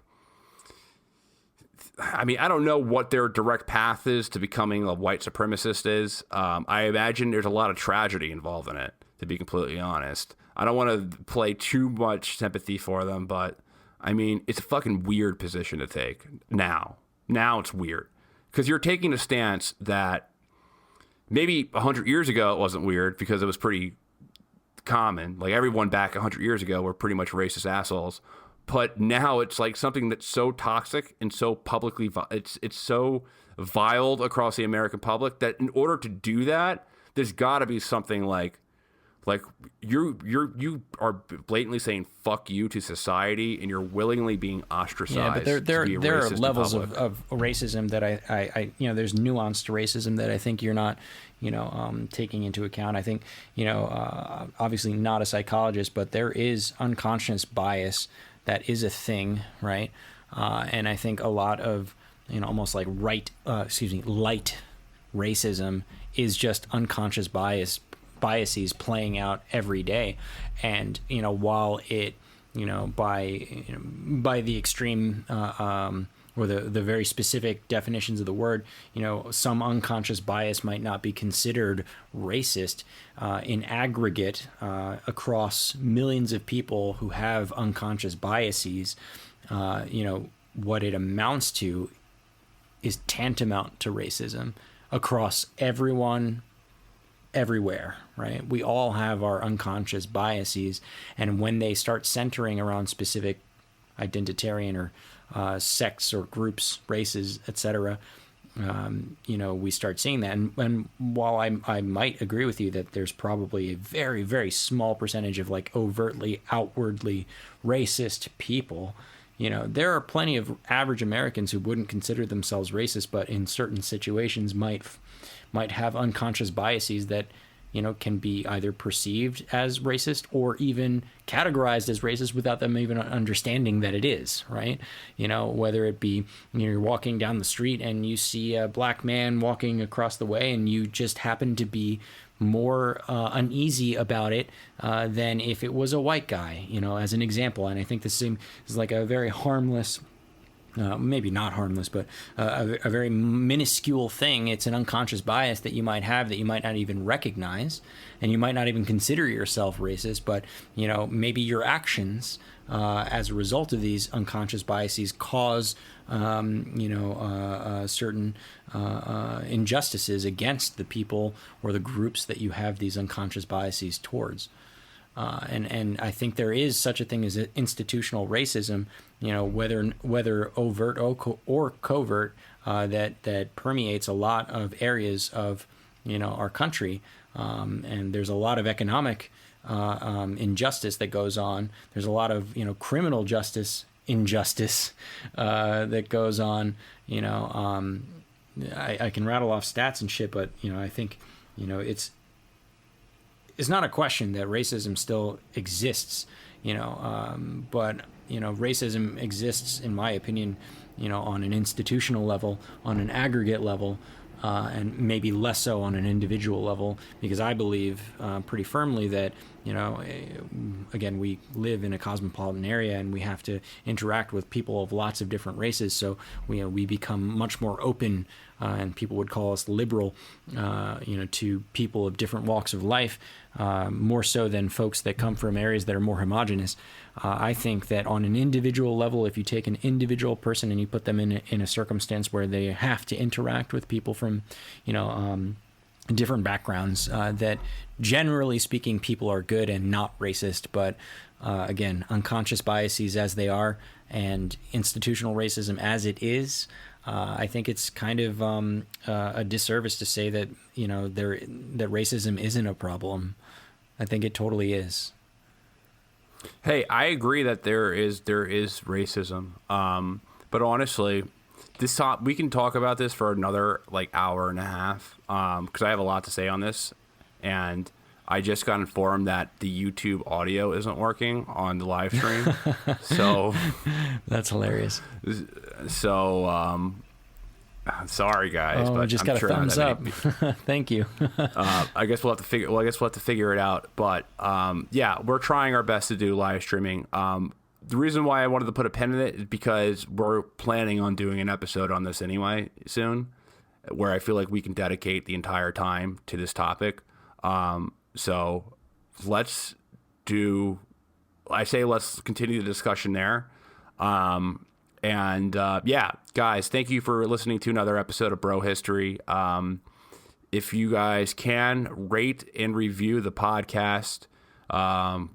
I mean, I don't know what their direct path is to becoming a white supremacist is. I imagine there's a lot of tragedy involved in it, to be completely honest. I don't want to play too much sympathy for them, but I mean, it's a fucking weird position to take now. Now it's weird because you're taking a stance that maybe 100 years ago it wasn't weird because it was pretty common. Like everyone back 100 years ago were pretty much racist assholes. But now it's like something that's so toxic and so publicly, it's so viled across the American public that in order to do that, there's got to be something like you are blatantly saying fuck you to society, and you're willingly being ostracized. Yeah, but there are levels of racism that I you know, there's nuanced racism that I think you're not, you know, taking into account. I think, you know, obviously not a psychologist, but there is unconscious bias that is a thing, right? And I think a lot of, you know, almost like light racism is just unconscious biases playing out every day. And, you know, while it, you know, by the extreme or the very specific definitions of the word, you know, some unconscious bias might not be considered racist. In aggregate, across millions of people who have unconscious biases, you know, what it amounts to is tantamount to racism across everyone, everywhere, right? We all have our unconscious biases, and when they start centering around specific identitarian or sects or groups, races, etc., we start seeing that. And while I might agree with you that there's probably a very, very small percentage of like overtly, outwardly racist people, there are plenty of average Americans who wouldn't consider themselves racist, but in certain situations might have unconscious biases that can be either perceived as racist or even categorized as racist without them even understanding that it is, right? Whether it be you're walking down the street and you see a black man walking across the way and you just happen to be more uneasy about it than if it was a white guy, as an example. And I think this is like a very harmless, maybe not harmless, but a very minuscule thing. It's an unconscious bias that you might have that you might not even recognize, and you might not even consider yourself racist, but maybe your actions as a result of these unconscious biases cause certain injustices against the people or the groups that you have these unconscious biases towards. And I think there is such a thing as institutional racism, whether overt or covert, that permeates a lot of areas of, our country. And there's a lot of economic injustice that goes on. There's a lot of, criminal justice injustice that goes on. I can rattle off stats and shit, but, I think, it's not a question that racism still exists, but, racism exists, in my opinion, on an institutional level, on an aggregate level, and maybe less so on an individual level, because I believe pretty firmly that, again, we live in a cosmopolitan area and we have to interact with people of lots of different races. So we become much more open, and people would call us liberal, to people of different walks of life, more so than folks that come from areas that are more homogenous. I think that on an individual level, if you take an individual person and you put them in a circumstance where they have to interact with people from, different backgrounds, that generally speaking, people are good and not racist, but again, unconscious biases as they are and institutional racism as it is, I think it's kind of a disservice to say that, that racism isn't a problem. I think it totally is. Hey, I agree that there is racism, but honestly, we can talk about this for another hour and a half, because I have a lot to say on this, and I just got informed that the YouTube audio isn't working on the live stream, so that's hilarious. So, sorry guys, but just got a thumbs up. Thank you. I guess we'll have to figure it out. But yeah, we're trying our best to do live streaming. The reason why I wanted to put a pin in it is because we're planning on doing an episode on this anyway soon, where I feel like we can dedicate the entire time to this topic. So let's continue the discussion there. Yeah, guys, thank you for listening to another episode of Bro History. If you guys can rate and review the podcast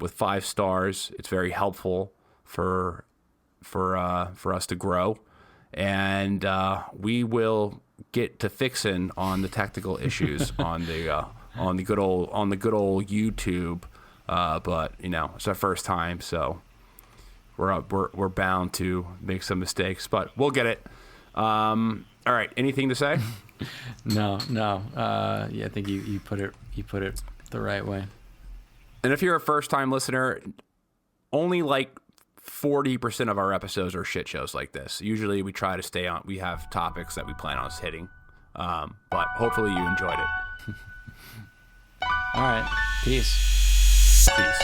with 5 stars, it's very helpful for us to grow, and we will get to fixing on the technical issues on the good old YouTube. But it's our first time, so we're bound to make some mistakes, but we'll get it. All right, anything to say? No. Yeah, I think you put it the right way. And if you're a first time listener, only 40% of our episodes are shit shows like this. Usually we try to stay on. We have topics that we plan on hitting, but hopefully you enjoyed it. All right, peace. Peace.